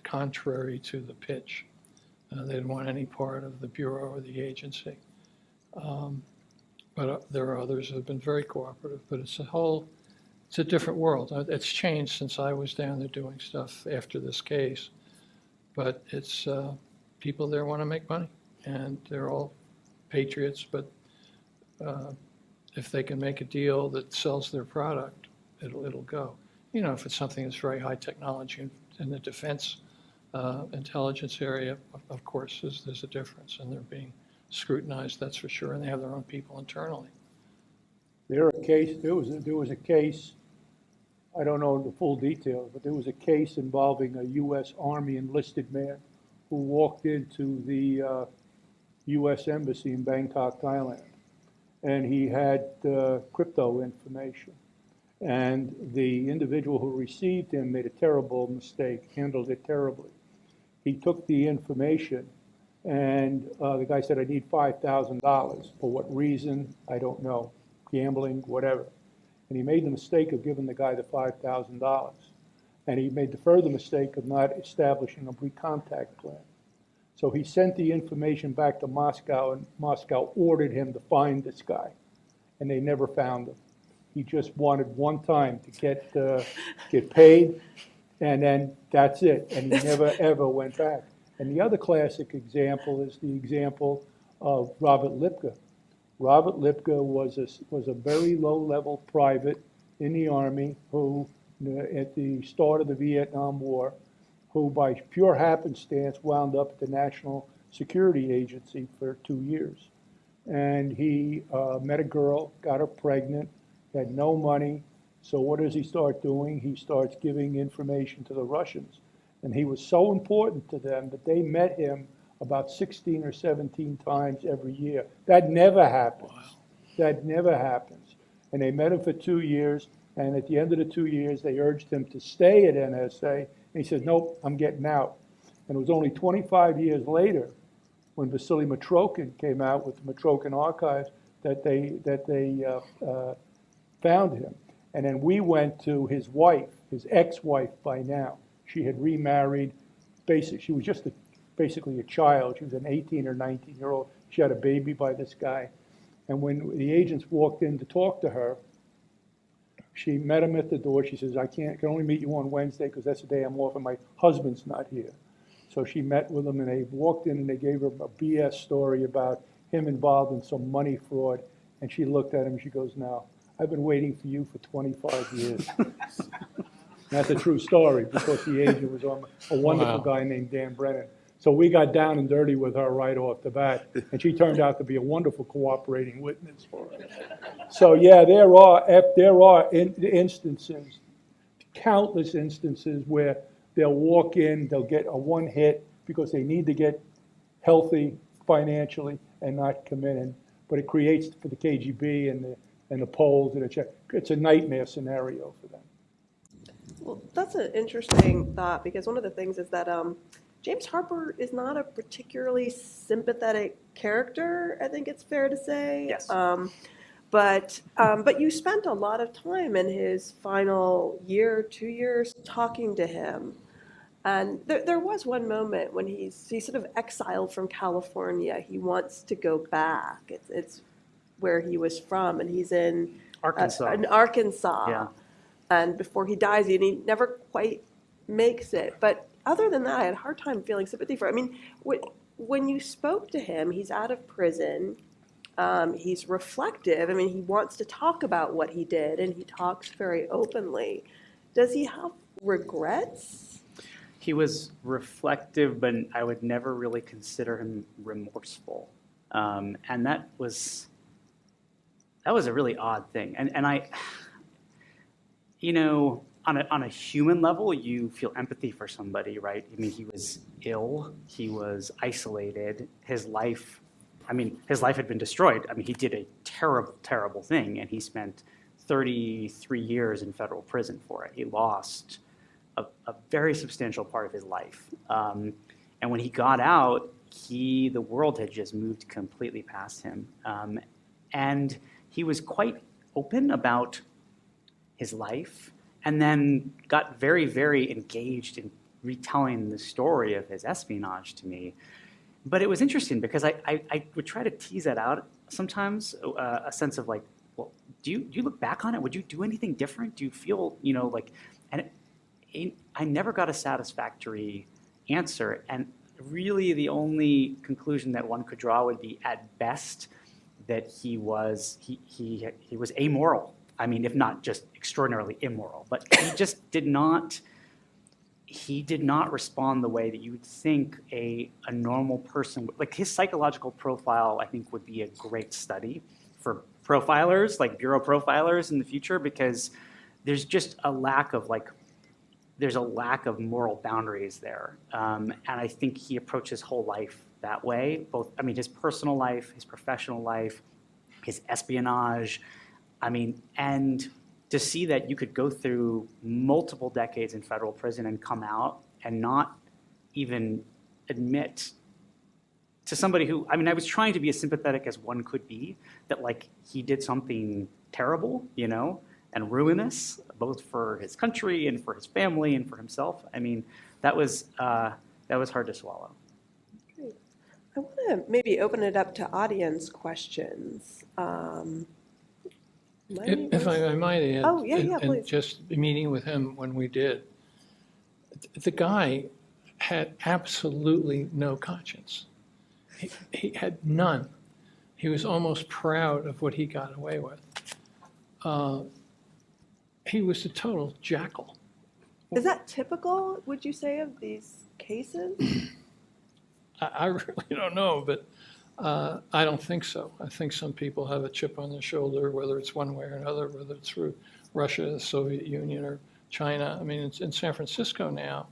contrary to the pitch. They didn't want any part of the Bureau or the agency. But there are others who have been very cooperative, but it's a different world. It's changed since I was down there doing stuff after this case, but it's people there want to make money, and they're all patriots, but if they can make a deal that sells their product, it'll go. If it's something that's very high technology in the defense intelligence area, of course, there's a difference, and they're being scrutinized, that's for sure, and they have their own people internally.
There was a case, I don't know the full details, but there was a case involving a U.S. Army enlisted man who walked into the U.S. Embassy in Bangkok, Thailand, and he had crypto information. And the individual who received him made a terrible mistake, handled it terribly. He took the information, and the guy said, I need $5,000. For what reason? I don't know. Gambling, whatever. And he made the mistake of giving the guy the $5,000. And he made the further mistake of not establishing a pre-contact plan. So he sent the information back to Moscow, and Moscow ordered him to find this guy. And they never found him. He just wanted one time to get paid, and then that's it. And he never, ever went back. And the other classic example is the example of Robert Lipka. Robert Lipka was a very low-level private in the Army who, at the start of the Vietnam War, who by pure happenstance wound up at the National Security Agency for 2 years. And he met a girl, got her pregnant, had no money. So what does he start doing? He starts giving information to the Russians. And he was so important to them that they met him about 16 or 17 times every year. That never happens. Wow. That never happens. And they met him for 2 years. And at the end of the 2 years, they urged him to stay at NSA. And he said, nope, I'm getting out. And it was only 25 years later when Vasily Mitrokhin came out with the Mitrokhin Archives that they found him. And then we went to his wife, his ex-wife by now. She had remarried. She was just basically a child. She was an 18 or 19-year-old. She had a baby by this guy. And when the agents walked in to talk to her, she met him at the door. She says, I can only meet you on Wednesday because that's the day I'm off and my husband's not here. So she met with him, and they walked in and they gave her a BS story about him involved in some money fraud. And she looked at him and she goes, now, I've been waiting for you for 25 years. That's a true story because the agent was a wonderful guy named Dan Brennan. So we got down and dirty with her right off the bat, and she turned out to be a wonderful cooperating witness for us. So yeah, there are instances, countless instances where they'll walk in, they'll get a one hit because they need to get healthy financially and not come in. But it creates for the KGB and the Poles and it's a nightmare scenario for them.
Well, that's an interesting thought because one of the things is that James Harper is not a particularly sympathetic character, I think it's fair to say.
Yes.
But you spent a lot of time in his final year, 2 years, talking to him. And there was one moment when he's sort of exiled from California. He wants to go back. It's where he was from, and he's in Arkansas.
Yeah.
And before he dies, and he never quite makes it. But other than that, I had a hard time feeling sympathy for him. I mean, when you spoke to him, he's out of prison. He's reflective. I mean, he wants to talk about what he did, and he talks very openly. Does he have regrets?
He was reflective, but I would never really consider him remorseful. And that was a really odd thing. And I, on a human level, you feel empathy for somebody, right? I mean, he was ill. He was isolated. His life had been destroyed. I mean, he did a terrible, terrible thing, and he spent 33 years in federal prison for it. He lost a very substantial part of his life. And when he got out, the world had just moved completely past him. And he was quite open about his life, and then got very, very engaged in retelling the story of his espionage to me. But it was interesting because I would try to tease that out sometimes, a sense of like, well, do you look back on it? Would you do anything different? Do you feel, I never got a satisfactory answer. And really the only conclusion that one could draw would be at best that he was amoral. I mean, if not just extraordinarily immoral, but he just did not respond the way that you would think a normal person would. Like his psychological profile, I think, would be a great study for profilers, like bureau profilers in the future, because there's just a lack of moral boundaries there. And I think he approached his whole life that way, his personal life, his professional life, his espionage. I mean, and to see that you could go through multiple decades in federal prison and come out and not even admit to somebody who, I mean, I was trying to be as sympathetic as one could be, that like he did something terrible, you know, and ruinous, both for his country and for his family and for himself. I mean, that was hard to swallow.
Great. I want to maybe open it up to audience questions.
If I might add,
Oh, yeah,
and
please.
just meeting with him when we did, the guy had absolutely no conscience. He had none. He was almost proud of what he got away with. He was a total jackal.
Is that typical, would you say, of these cases?
I really don't know, but I don't think so. I think some people have a chip on their shoulder, whether it's one way or another, whether it's through Russia, the Soviet Union, or China. I mean, it's in San Francisco now.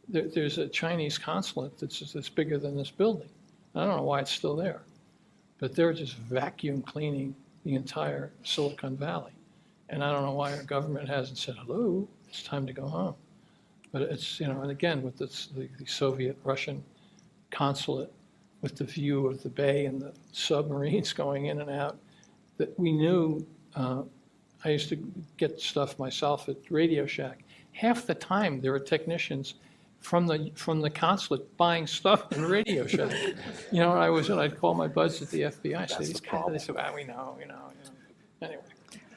There's a Chinese consulate that's bigger than this building. I don't know why it's still there, but they're just vacuum cleaning the entire Silicon Valley. And I don't know why our government hasn't said, hello, it's time to go home. But it's, you know, and again, with the Soviet-Russian consulate, with the view of the bay and the submarines going in and out, that we knew, I used to get stuff myself at Radio Shack. Half the time there were technicians from the consulate buying stuff in Radio Shack. You know, I'd call my buds at the FBI, say, these guys, they said, we know. Anyway.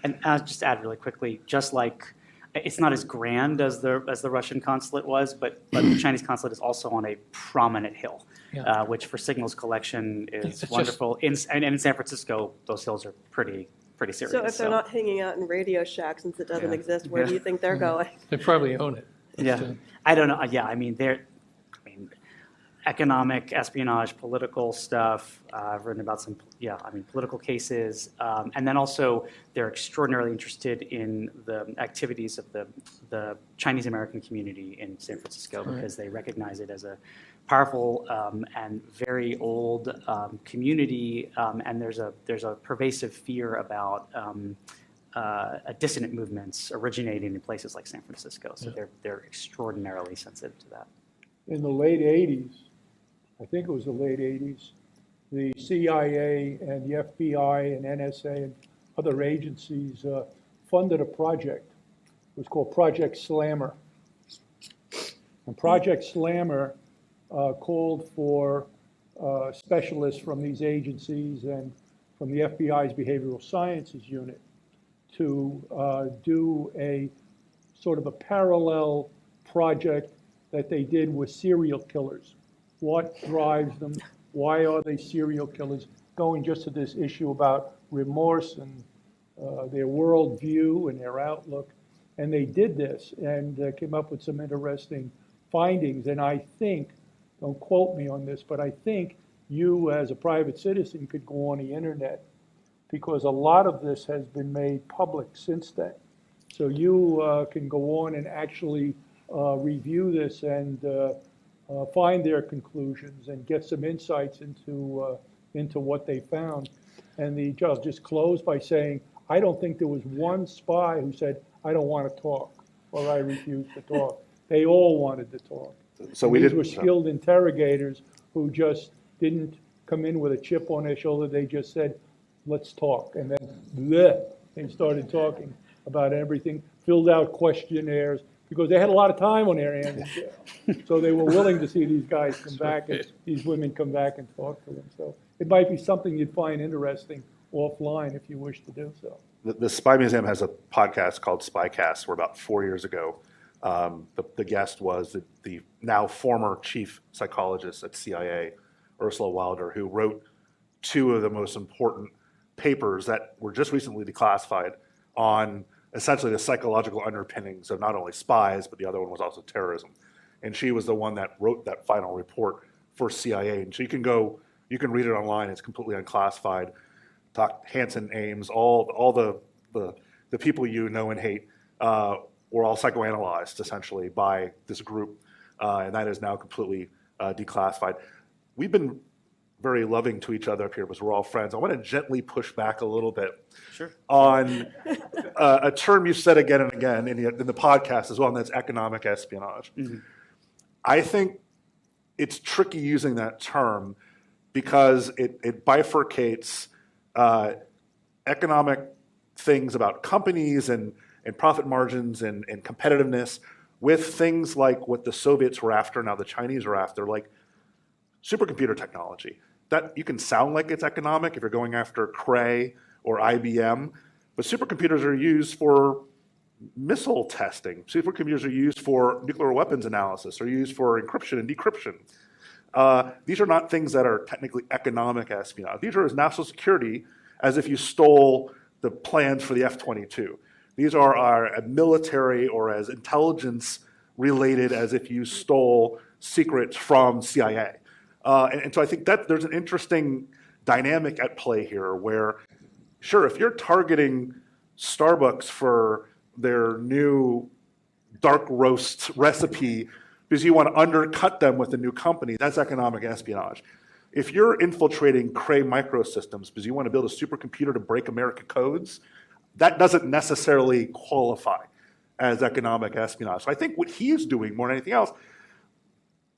And I'll just add really quickly, just like it's not as grand as the Russian consulate was, but the Chinese consulate is also on a prominent hill,
Yeah.
which for signals collection is
It's
wonderful. In San Francisco, those hills are pretty serious.
So if they're not hanging out in Radio Shack, since it doesn't
Yeah.
exist, where do you think they're going?
They probably own it.
Yeah, I don't know. Yeah, I mean, economic, espionage, political stuff. I've written about some, political cases. And then also they're extraordinarily interested in the activities of the Chinese American community in San Francisco because they recognize it as a powerful and very old community. And there's a pervasive fear about dissident movements originating in places like San Francisco. So they're extraordinarily sensitive to that.
In the late 80s, I think it was the late 80s, the CIA and the FBI and NSA and other agencies funded a project. It was called Project Slammer. And Project Slammer called for specialists from these agencies and from the FBI's Behavioral Sciences Unit to do a sort of a parallel project that they did with serial killers. What drives them? Why are they serial killers? Going just to this issue about remorse and their worldview and their outlook. And they did this and came up with some interesting findings. And I think, don't quote me on this, but I think you as a private citizen could go on the internet because a lot of this has been made public since then. So you can go on and actually review this and find their conclusions and get some insights into what they found. And the judge just closed by saying, I don't think there was one spy who said, I don't want to talk or I refuse to talk. They all wanted to talk.
So
these were skilled interrogators who just didn't come in with a chip on their shoulder. They just said, let's talk. And then they started talking about everything, filled out questionnaires, because they had a lot of time on their hands in jail. So they were willing to see these guys come back and these women come back and talk to them. So it might be something you'd find interesting offline if you wish to do so.
The Spy Museum has a podcast called Spycast, where about 4 years ago, the guest was the now former chief psychologist at CIA, Ursula Wilder, who wrote two of the most important papers that were just recently declassified on essentially the psychological underpinnings of not only spies, but the other one was also terrorism. And she was the one that wrote that final report for CIA. And so you can read it online. It's completely unclassified. Talk Hansen, Ames, all the people you know and hate were all psychoanalyzed essentially by this group, and that is now completely declassified. We've been very loving to each other up here because we're all friends. I want to gently push back a little bit
Sure.
on a term you said again and again in the podcast as well, and that's economic espionage.
Mm-hmm.
I think it's tricky using that term because it bifurcates economic things about companies and profit margins and competitiveness with things like what the Soviets were after, now the Chinese are after, like supercomputer technology. That you can sound like it's economic if you're going after Cray or IBM, but supercomputers are used for missile testing. Supercomputers are used for nuclear weapons analysis, are used for encryption and decryption. These are not things that are technically economic espionage. These are as national security as if you stole the plans for the F-22. These are military or as intelligence related as if you stole secrets from CIA. And so I think that there's an interesting dynamic at play here where, sure, if you're targeting Starbucks for their new dark roast recipe because you want to undercut them with a new company, that's economic espionage. If you're infiltrating Cray Microsystems because you want to build a supercomputer to break American codes, that doesn't necessarily qualify as economic espionage. So I think what he's doing more than anything else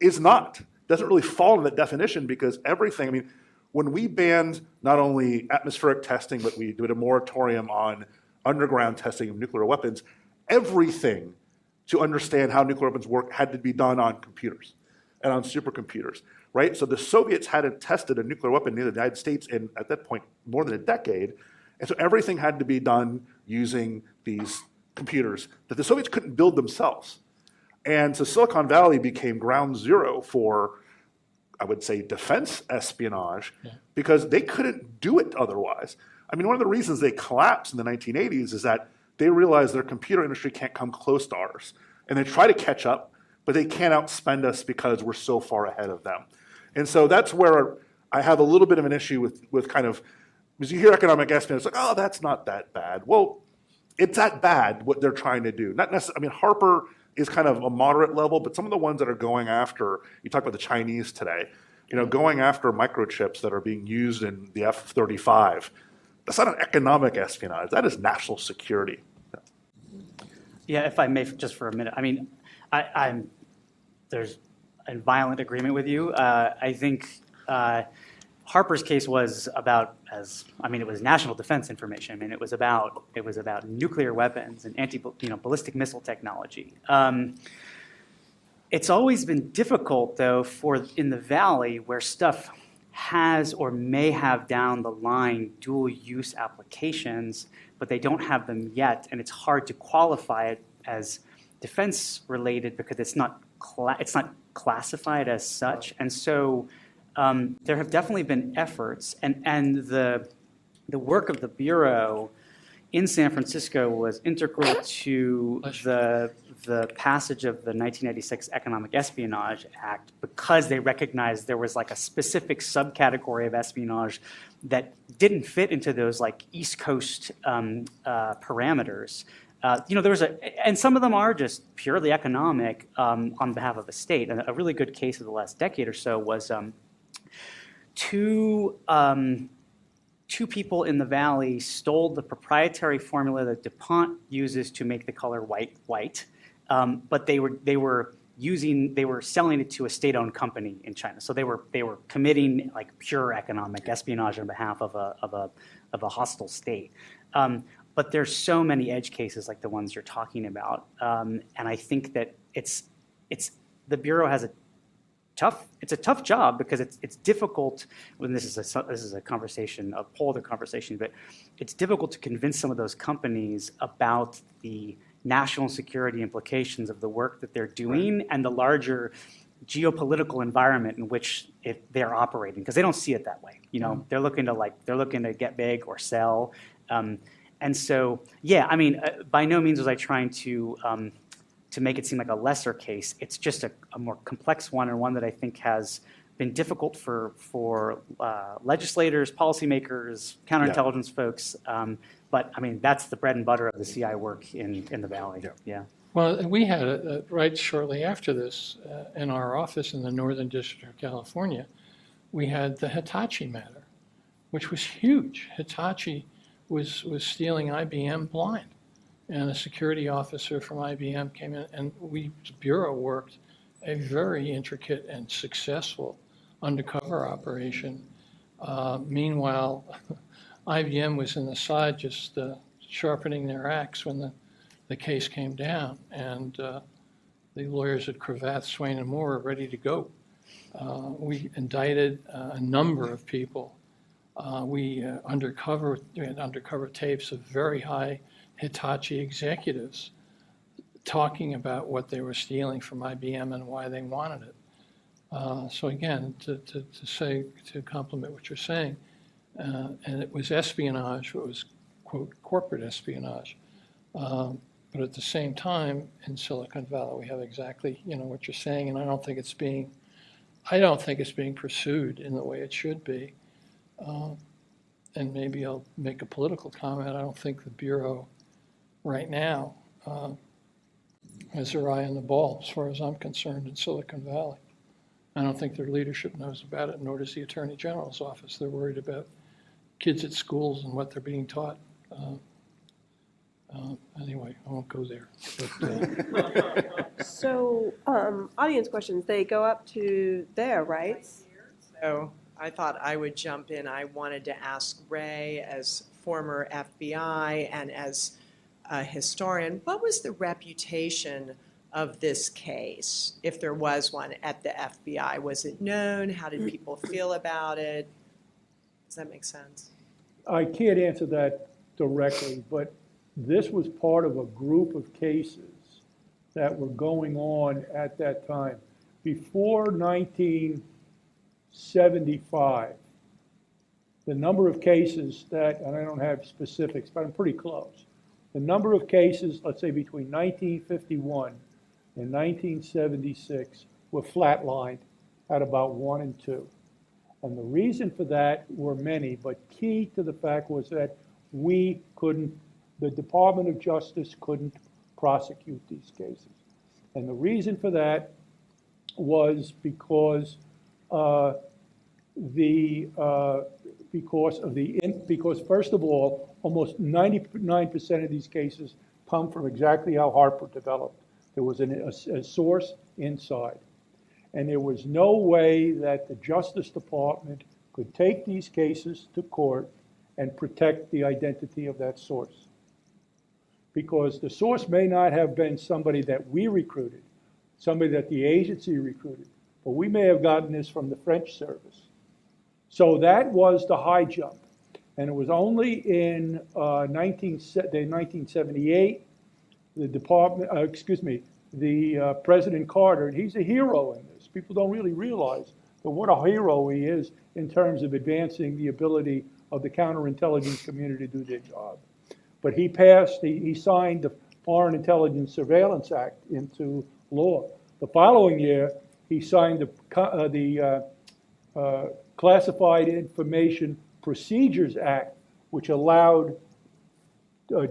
doesn't really fall in that definition because everything, I mean, when we banned not only atmospheric testing, but we did a moratorium on underground testing of nuclear weapons, everything to understand how nuclear weapons work had to be done on computers and on supercomputers, right? So the Soviets hadn't tested a nuclear weapon near the United States in, at that point, more than a decade. And so everything had to be done using these computers that the Soviets couldn't build themselves. And so Silicon Valley became ground zero for, I would say, defense espionage because they couldn't do it otherwise. I mean, one of the reasons they collapsed in the 1980s is that they realized their computer industry can't come close to ours. And they try to catch up, but they can't outspend us because we're so far ahead of them. And so that's where I have a little bit of an issue with kind of, because you hear economic espionage, it's like, oh, that's not that bad. Well, it's that bad what they're trying to do. Not necessarily, I mean, Harper is kind of a moderate level, but some of the ones that are going after, you talk about the Chinese today, going after microchips that are being used in the F-35, that's not an economic espionage. That is national security.
Yeah, if I may, just for a minute. I mean, there's a violent agreement with you. I think Harper's case was about it was national defense information. I mean, it was about nuclear weapons and ballistic missile technology. It's always been difficult, though, in the Valley where stuff has or may have down the line dual use applications, but they don't have them yet, and it's hard to qualify it as defense related because it's not classified as such. And so there have definitely been efforts, and the work of the Bureau in San Francisco was integral to the passage of the 1996 Economic Espionage Act because they recognized there was like a specific subcategory of espionage that didn't fit into those like East Coast parameters. There was and some of them are just purely economic on behalf of the state. And a really good case of the last decade or so was two people in the Valley stole the proprietary formula that DuPont uses to make the color white, but they were selling it to a state-owned company in China. So they were committing like pure economic espionage on behalf of a hostile state. But there's so many edge cases like the ones you're talking about, and I think that it's the Bureau has a tough job because it's difficult when this is a conversation, a whole other conversation, but it's difficult to convince some of those companies about the national security implications of the work that they're doing and the larger geopolitical environment in which they're operating because they don't see it that way. They're looking to get big or sell, and so I mean, by no means was I trying to make it seem like a lesser case. It's just a more complex one and one that I think has been difficult for legislators, policymakers, counterintelligence folks. But I mean, that's the bread and butter of the CI work in the Valley. Yeah.
Well, we had right shortly after this in our office in the Northern District of California, we had the Hitachi matter, which was huge. Hitachi was stealing IBM blind. And a security officer from IBM came in, and the Bureau worked a very intricate and successful undercover operation. Meanwhile, IBM was in the side just sharpening their axe when the case came down, and the lawyers at Cravath, Swain and Moore were ready to go. We indicted a number of people. We had undercover tapes of very high Hitachi executives talking about what they were stealing from IBM and why they wanted it. So again, to complement what you're saying, and it was espionage, it was, quote, corporate espionage. But at the same time, in Silicon Valley, we have exactly, what you're saying, and I don't think it's being pursued in the way it should be. And maybe I'll make a political comment. I don't think the Bureau right now has their eye on the ball, as far as I'm concerned, in Silicon Valley. I don't think their leadership knows about it, nor does the Attorney General's office. They're worried about kids at schools and what they're being taught. Anyway, I won't go there. But,
So, audience questions, they go up to there, right?
So I thought I would jump in. I wanted to ask Ray, as former FBI and as a historian, what was the reputation of this case, if there was one, at the FBI? Was it known? How did people feel about it? Does that make sense?
I can't answer that directly, but this was part of a group of cases that were going on at that time. Before 1975, the number of cases that, and I don't have specifics, but I'm pretty close. The number of cases, let's say between 1951 and 1976, were flatlined at about 1 and 2. And the reason for that were many, but key to the fact was that the Department of Justice couldn't prosecute these cases. And the reason for that was because first of all, almost 99% of these cases come from exactly how Harper developed. There was a source inside. And there was no way that the Justice Department could take these cases to court and protect the identity of that source. Because the source may not have been somebody that we recruited, somebody that the agency recruited, but we may have gotten this from the French service. So that was the high jump. And it was only in 1978, the President Carter, and he's a hero in this. People don't really realize what a hero he is in terms of advancing the ability of the counterintelligence community to do their job. But he signed the Foreign Intelligence Surveillance Act into law. The following year, he signed the Classified Information Procedures Act, which allowed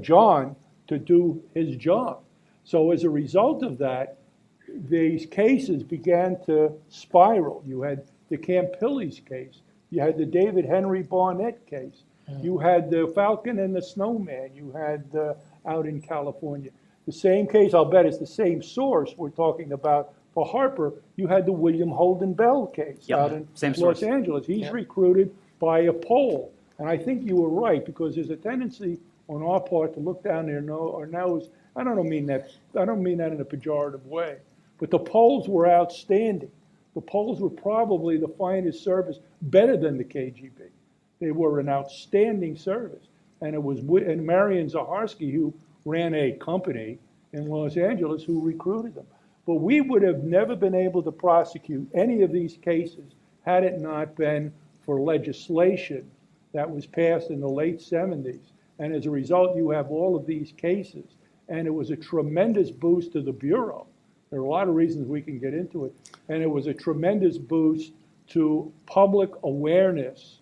John to do his job. So as a result of that, these cases began to spiral. You had the Campilli's case. You had the David Henry Barnett case. You had the Falcon and the Snowman. You had out in California. The same case, I'll bet it's the same source we're talking about for Harper. You had the William Holden Bell case out in Los Angeles. He's recruited by a Pole. And I think you were right, because there's a tendency on our part to look down there our nose. I don't mean that in a pejorative way. But the Poles were outstanding. The Poles were probably the finest service, better than the KGB. They were an outstanding service. And it was Marian Zaharsky, who ran a company in Los Angeles, who recruited them. But we would have never been able to prosecute any of these cases had it not been for legislation that was passed in the late 70s. And as a result, you have all of these cases. And it was a tremendous boost to the Bureau. There are a lot of reasons we can get into it. And it was a tremendous boost to public awareness,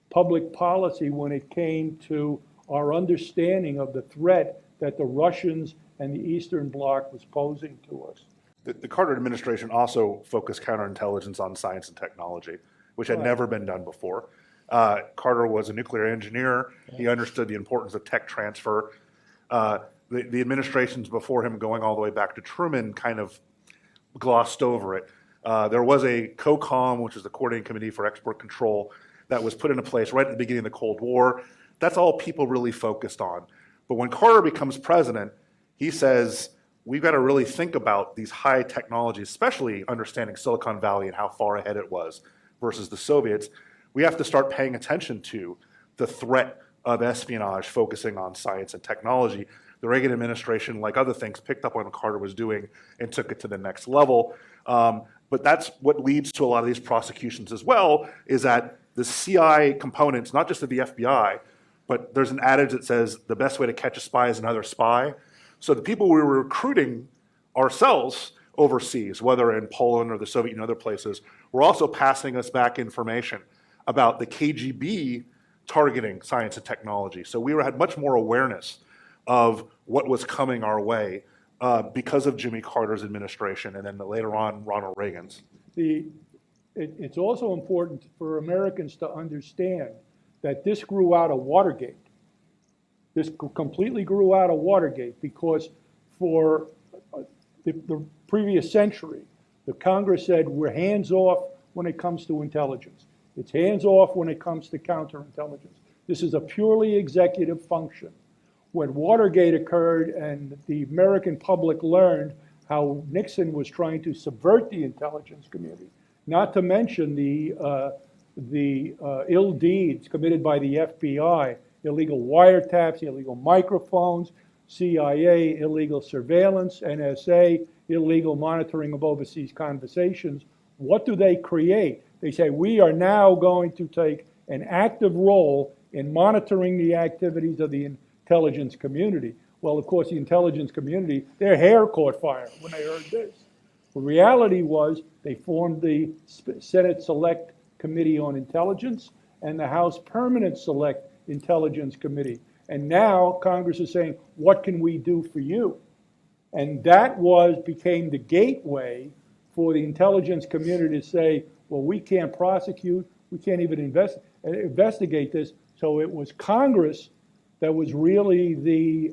public policy, when it came to our understanding of the threat that the Russians and the Eastern Bloc was posing to us.
The Carter administration also focused counterintelligence on science and technology. which had
Right.
never been done before. Carter was a nuclear engineer. He understood the importance of tech transfer. The administrations before him, going all the way back to Truman, kind of glossed over it. There was a COCOM, which is the Coordinating Committee for Export Control, that was put into place right at the beginning of the Cold War. That's all people really focused on. But when Carter becomes president, he says, we've got to really think about these high technologies, especially understanding Silicon Valley and how far ahead it was versus the Soviets. We have to start paying attention to the threat of espionage, focusing on science and technology. The Reagan administration, like other things, picked up on what Carter was doing and took it to the next level. But that's what leads to a lot of these prosecutions as well, is that the CI components, not just of the FBI, but there's an adage that says the best way to catch a spy is another spy. So the people we were recruiting ourselves overseas, whether in Poland or the Soviet Union and other places, were also passing us back information about the KGB targeting science and technology. So we had much more awareness of what was coming our way because of Jimmy Carter's administration and then later on Ronald Reagan's.
It's also important for Americans to understand that this grew out of Watergate. This completely grew out of Watergate because for the previous century, the Congress said we're hands off when it comes to intelligence. It's hands off when it comes to counterintelligence. This is a purely executive function. When Watergate occurred and the American public learned how Nixon was trying to subvert the intelligence community, not to mention the ill deeds committed by the FBI, illegal wiretaps, illegal microphones, CIA, illegal surveillance, NSA, illegal monitoring of overseas conversations. What do they create? They say, we are now going to take an active role in monitoring the activities of the intelligence community. Well, of course, the intelligence community, their hair caught fire when they heard this. The reality was they formed the Senate Select Committee on Intelligence and the House Permanent Select Intelligence Committee. And now Congress is saying, what can we do for you? And that became the gateway for the intelligence community to say, well, we can't prosecute, we can't even investigate this. So it was Congress that was really the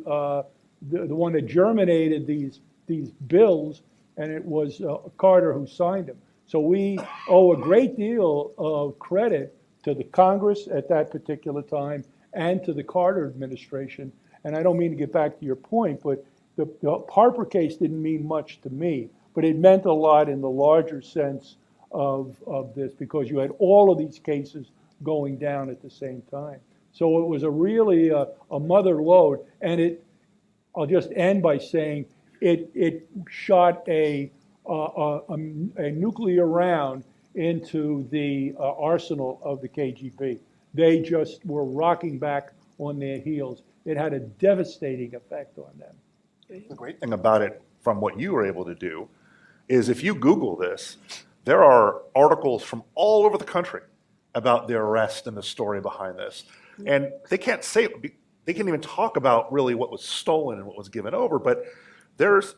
one that germinated these bills, and it was Carter who signed them. So we owe a great deal of credit to the Congress at that particular time and to the Carter administration. And I don't mean to get back to your point, but the Harper case didn't mean much to me, but it meant a lot in the larger sense of this, because you had all of these cases going down at the same time. So it was really a mother lode, and I'll just end by saying it shot a nuclear round into the arsenal of the KGB. They just were rocking back on their heels. It had a devastating effect on them.
The great thing about it, from what you were able to do, is if you Google this, there are articles from all over the country about their arrest and the story behind this. And they can't even talk about really what was stolen and what was given over, but there's,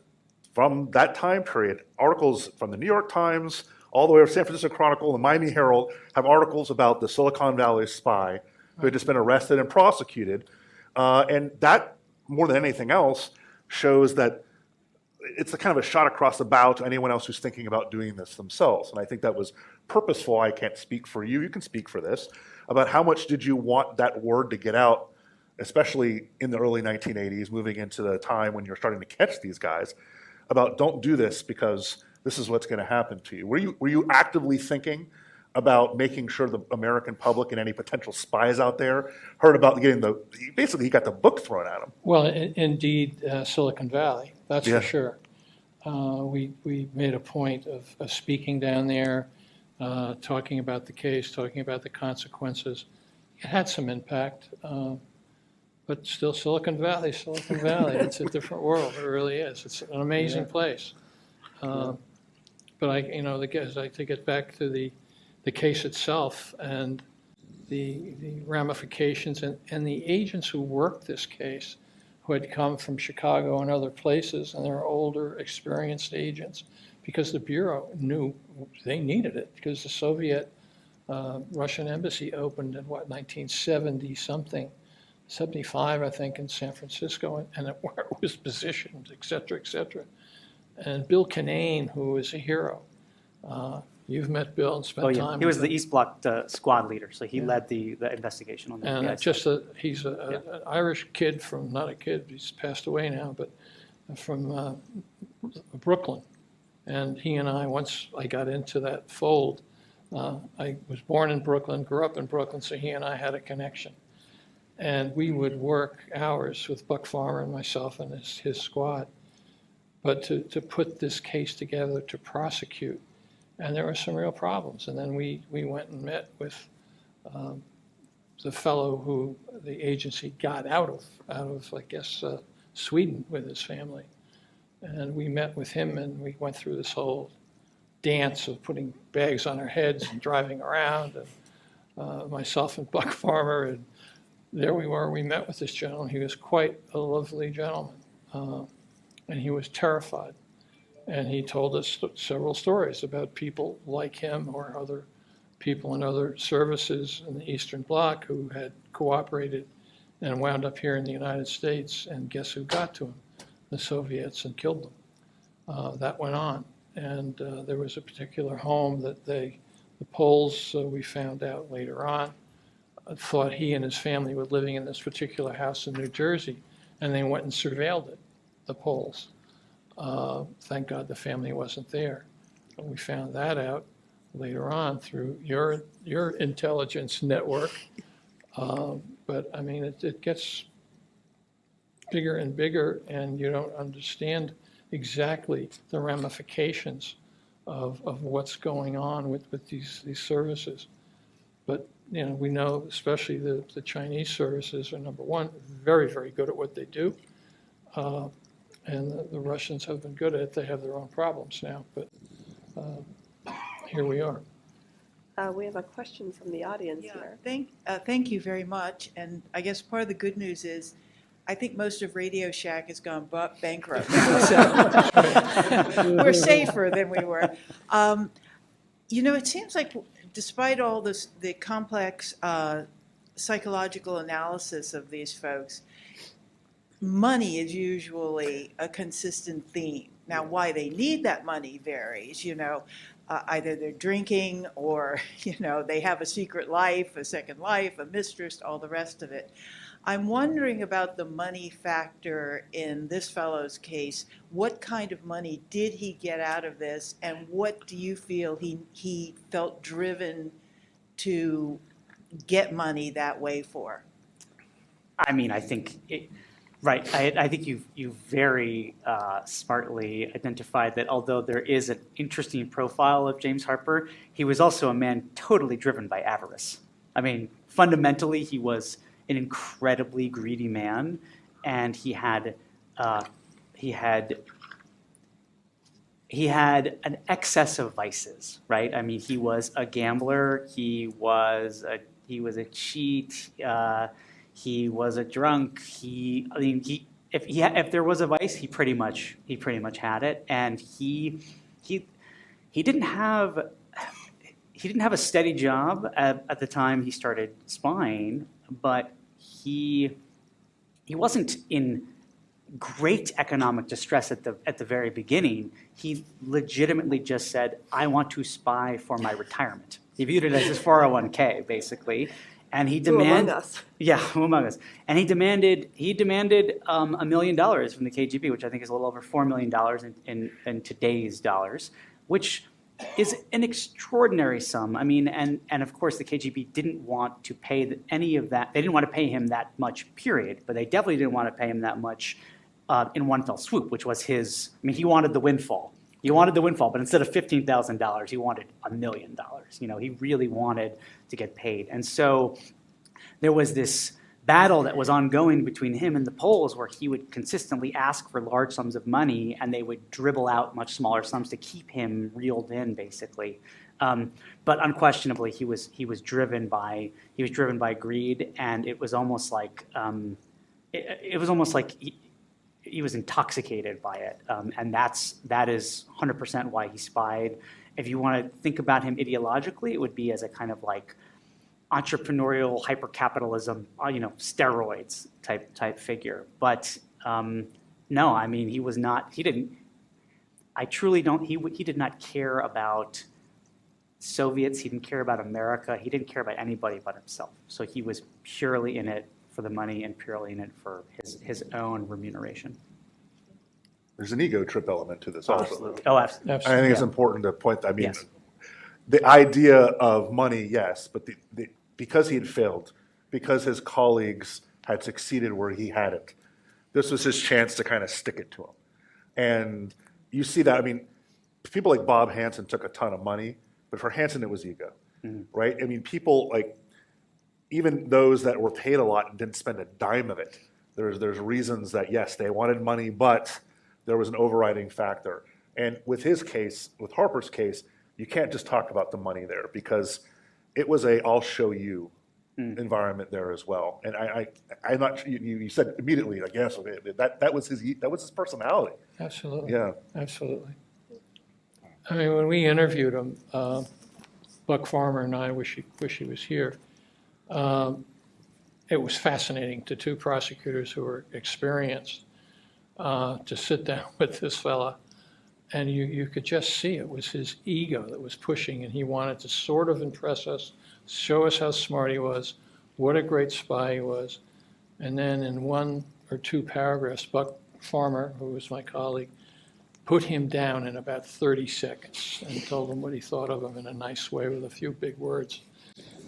from that time period, articles from the New York Times, all the way to San Francisco Chronicle, the Miami Herald, have articles about the Silicon Valley spy who had just been arrested and prosecuted. And that, more than anything else, shows that it's a kind of a shot across the bow to anyone else who's thinking about doing this themselves. And I think that was purposeful. I can't speak for you. You can speak for this. About how much did you want that word to get out, especially in the early 1980s, moving into the time when you're starting to catch these guys, about don't do this because this is what's going to happen to you. Were you actively thinking about making sure the American public and any potential spies out there heard about getting basically he got the book thrown at him?
Well, indeed, Silicon Valley, that's
Yeah.
for sure. We made a point of speaking down there, talking about the case, talking about the consequences. It had some impact, but still Silicon Valley, it's a different world, it really is. It's an amazing place. But I to get back to the case itself and the ramifications and the agents who worked this case, who had come from Chicago and other places, and they're older, experienced agents, because the Bureau knew they needed it, because the Soviet Russian embassy opened in, 1970-something, 75, I think, in San Francisco, and where it was positioned, et cetera, et cetera. And Bill Kinane, who is a hero. You've met Bill and spent time
He was
with
the
him.
East Bloc squad leader, so he led the investigation on that.
And
Yeah,
he's an Irish kid from, not a kid, he's passed away now, but from Brooklyn. And he and I, once I got into that fold, I was born in Brooklyn, grew up in Brooklyn, so he and I had a connection. And we would work hours with Buck Farmer and myself and his squad, but to put this case together to prosecute. And there were some real problems. And then we went and met with the fellow who the agency got out of I guess, Sweden with his family. And we met with him and we went through this whole dance of putting bags on our heads and driving around, and myself and Buck Farmer, and there we were. We met with this gentleman. He was quite a lovely gentleman, and he was terrified. And he told us several stories about people like him or other people in other services in the Eastern Bloc who had cooperated and wound up here in the United States. And guess who got to him? The Soviets, and killed them. That went on. And there was a particular home that the Poles, we found out later on, thought he and his family were living in this particular house in New Jersey, and they went and surveilled it, the Poles. Thank God the family wasn't there. And we found that out later on through your intelligence network. But I mean, it gets bigger and bigger, and you don't understand exactly the ramifications of what's going on with these services. But you know, we know especially the Chinese services are, number one, very, very good at what they do. And the Russians have been good at it. They have their own problems now, but here we are.
We have a question from the audience here.
Thank you very much. And I guess part of the good news is I think most of Radio Shack has gone bankrupt. So we're safer than we were. You know, it seems like despite all this, the complex psychological analysis of these folks, money is usually a consistent theme. Now, why they need that money varies, you know. Either they're drinking or, you know, they have a secret life, a second life, a mistress, all the rest of it. I'm wondering about the money factor in this fellow's case. What kind of money did he get out of this, and what do you feel he felt driven to get money that way for?
I mean, I think right. I think you've very smartly identified that although there is an interesting profile of James Harper, he was also a man totally driven by avarice. I mean, fundamentally, he was an incredibly greedy man, and he had an excess of vices. Right. I mean, he was a gambler. He was a cheat. He was a drunk. If there was a vice, he pretty much had it, and he didn't have a steady job at the time he started spying, but he wasn't in great economic distress at the very beginning. He legitimately just said, "I want to spy for my retirement." He viewed it as his 401k, basically. And he demanded, who among us? And he demanded $1 million from the KGB, which I think is a little over $4 million in today's dollars, which is an extraordinary sum. I mean, and of course the KGB didn't want to pay any of that. They didn't want to pay him that much, period. But they definitely didn't want to pay him that much in one fell swoop, which was his. I mean, he wanted the windfall. He wanted the windfall, but instead of $15,000, he wanted $1 million. You know, he really wanted to get paid. And so there was this battle that was ongoing between him and the Poles where he would consistently ask for large sums of money, and they would dribble out much smaller sums to keep him reeled in, basically. But unquestionably, he was driven by greed, and it was almost like he was intoxicated by it, and that is 100% why he spied. If you want to think about him ideologically, it would be as a kind of like entrepreneurial hypercapitalism, steroids type figure. But no, I mean, he was not. He didn't. I truly don't. He did not care about Soviets. He didn't care about America. He didn't care about anybody but himself. So he was purely in it for the money and purely in it for his own remuneration.
There's an ego trip element to this also.
Absolutely. Oh, absolutely.
I think it's important to point that. I mean, the idea of money, yes, but because he had failed, because his colleagues had succeeded where he hadn't, this was his chance to kind of stick it to him. And you see that, I mean, people like Bob Hansen took a ton of money, but for Hansen it was ego, right? I mean, people like, even those that were paid a lot and didn't spend a dime of it, there's reasons that, yes, they wanted money, but there was an overriding factor. And with his case, with Harper's case, you can't just talk about the money there because it was a I'll show you environment there as well. And I'm not. You said immediately like yes, that was his personality.
Absolutely.
Yeah.
Absolutely. I mean, when we interviewed him, Buck Farmer and I wish he was here. It was fascinating to two prosecutors who were experienced to sit down with this fella. And you could just see it was his ego that was pushing, and he wanted to sort of impress us, show us how smart he was, what a great spy he was. And then in 1 or 2 paragraphs, Buck Farmer, who was my colleague, put him down in about 30 seconds and told him what he thought of him in a nice way with a few big words.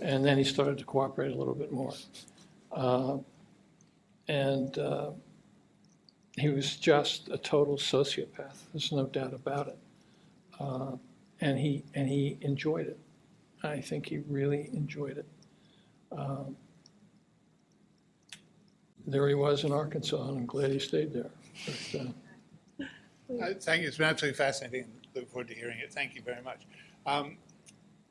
And then he started to cooperate a little bit more. He was just a total sociopath. There's no doubt about it. And he enjoyed it. I think he really enjoyed it. There he was in Arkansas, and I'm glad he stayed there. But,
thank you. It's been absolutely fascinating. Look forward to hearing it. Thank you very much.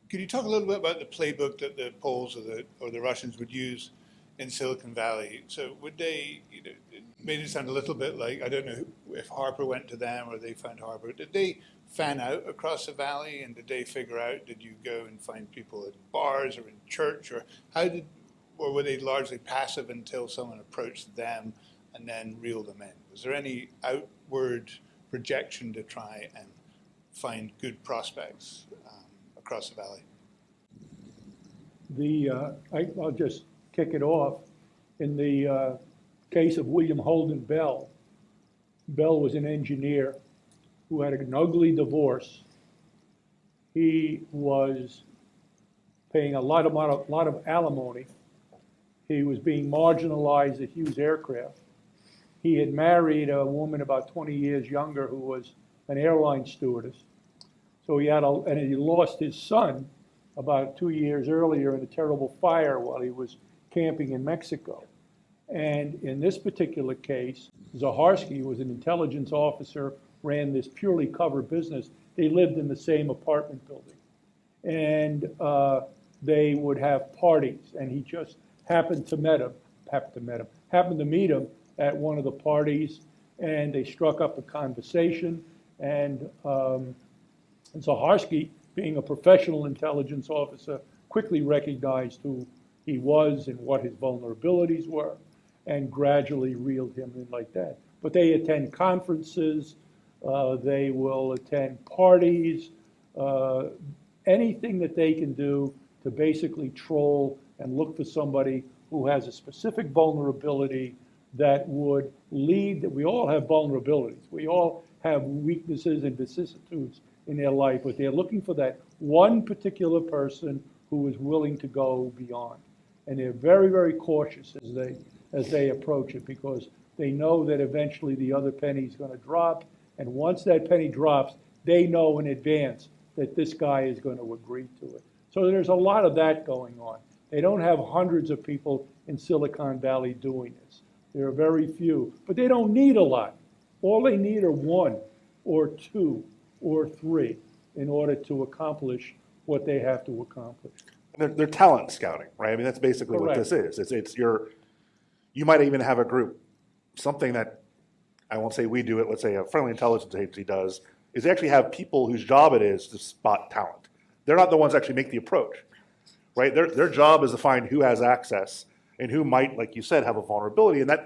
Could you talk a little bit about the playbook that the Poles or the Russians would use in Silicon Valley? So would they, it made it sound a little bit like, I don't know if Harper went to them or they found Harper. Did they fan out across the valley, and did they figure out, did you go and find people at bars or in church, or or were they largely passive until someone approached them and then reeled them in? Was there any outward projection to try and find good prospects across the valley?
I'll just kick it off. In the case of William Holden Bell, Bell was an engineer who had an ugly divorce. He was paying a lot of alimony. He was being marginalized at Hughes Aircraft. He had married a woman about 20 years younger who was an airline stewardess. So he lost his son about 2 years earlier in a terrible fire while he was camping in Mexico. And in this particular case, Zaharsky was an intelligence officer, ran this purely cover business. They lived in the same apartment building. And they would have parties, and he just happened to meet him at one of the parties, and they struck up a conversation. And Zaharsky, being a professional intelligence officer, quickly recognized who he was and what his vulnerabilities were, and gradually reeled him in like that. But they attend conferences, they will attend parties, anything that they can do to basically troll and look for somebody who has a specific vulnerability that would lead, that we all have vulnerabilities. We all have weaknesses and vicissitudes in their life, but they're looking for that one particular person who is willing to go beyond. And they're very, very cautious as they approach it, because they know that eventually the other penny is going to drop. And once that penny drops, they know in advance that this guy is going to agree to it. So there's a lot of that going on. They don't have hundreds of people in Silicon Valley doing this. There are very few, but they don't need a lot. All they need are 1 or 2 or 3 in order to accomplish what they have to accomplish.
They're talent scouting, right? I mean, that's basically
Correct.
what this is. You might even have a group, something that, I won't say we do it, let's say a friendly intelligence agency does, is they actually have people whose job it is to spot talent. They're not the ones that actually make the approach, right? Their job is to find who has access and who might, like you said, have a vulnerability. And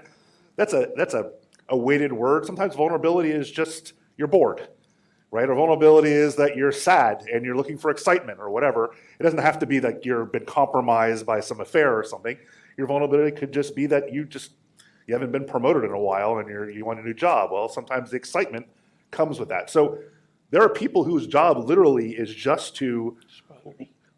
that's a weighted word. Sometimes vulnerability is just you're bored, right? Or vulnerability is that you're sad and you're looking for excitement or whatever. It doesn't have to be that you've been compromised by some affair or something. Your vulnerability could just be that you haven't been promoted in a while and you want a new job. Well, sometimes the excitement comes with that. So there are people whose job literally is just to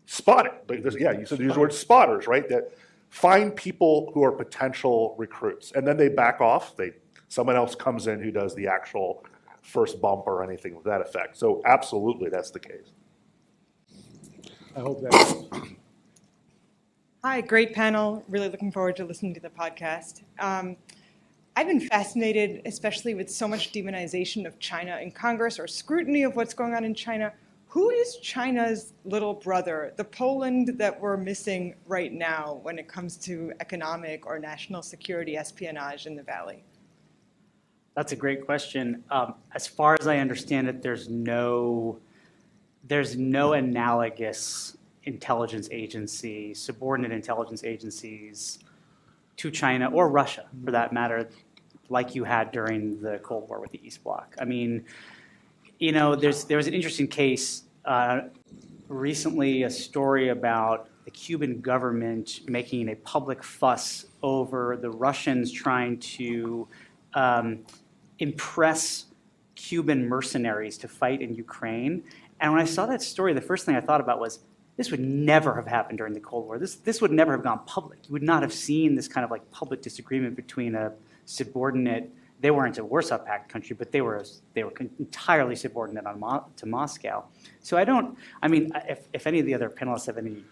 spot it. But you said use the word spotters, right? That find people who are potential recruits, and then they back off. Someone else comes in who does the actual first bump or anything with that effect. So absolutely, that's the case.
I hope that.
Hi, great panel. Really looking forward to listening to the podcast. I've been fascinated, especially with so much demonization of China in Congress or scrutiny of what's going on in China. Who is China's little brother, the Poland that we're missing right now when it comes to economic or national security espionage in the Valley?
That's a great question. As far as I understand it, there's no analogous intelligence agency, subordinate intelligence agencies to China or Russia, for that matter, like you had during the Cold War with the East Bloc. I mean, there was an interesting case recently, a story about the Cuban government making a public fuss over the Russians trying to impress Cuban mercenaries to fight in Ukraine. And when I saw that story, the first thing I thought about was, this would never have happened during the Cold War. This would never have gone public. You would not have seen this kind of like public disagreement between a subordinate. They weren't a Warsaw Pact country, but they were entirely subordinate to Moscow. So if any of the other panelists have any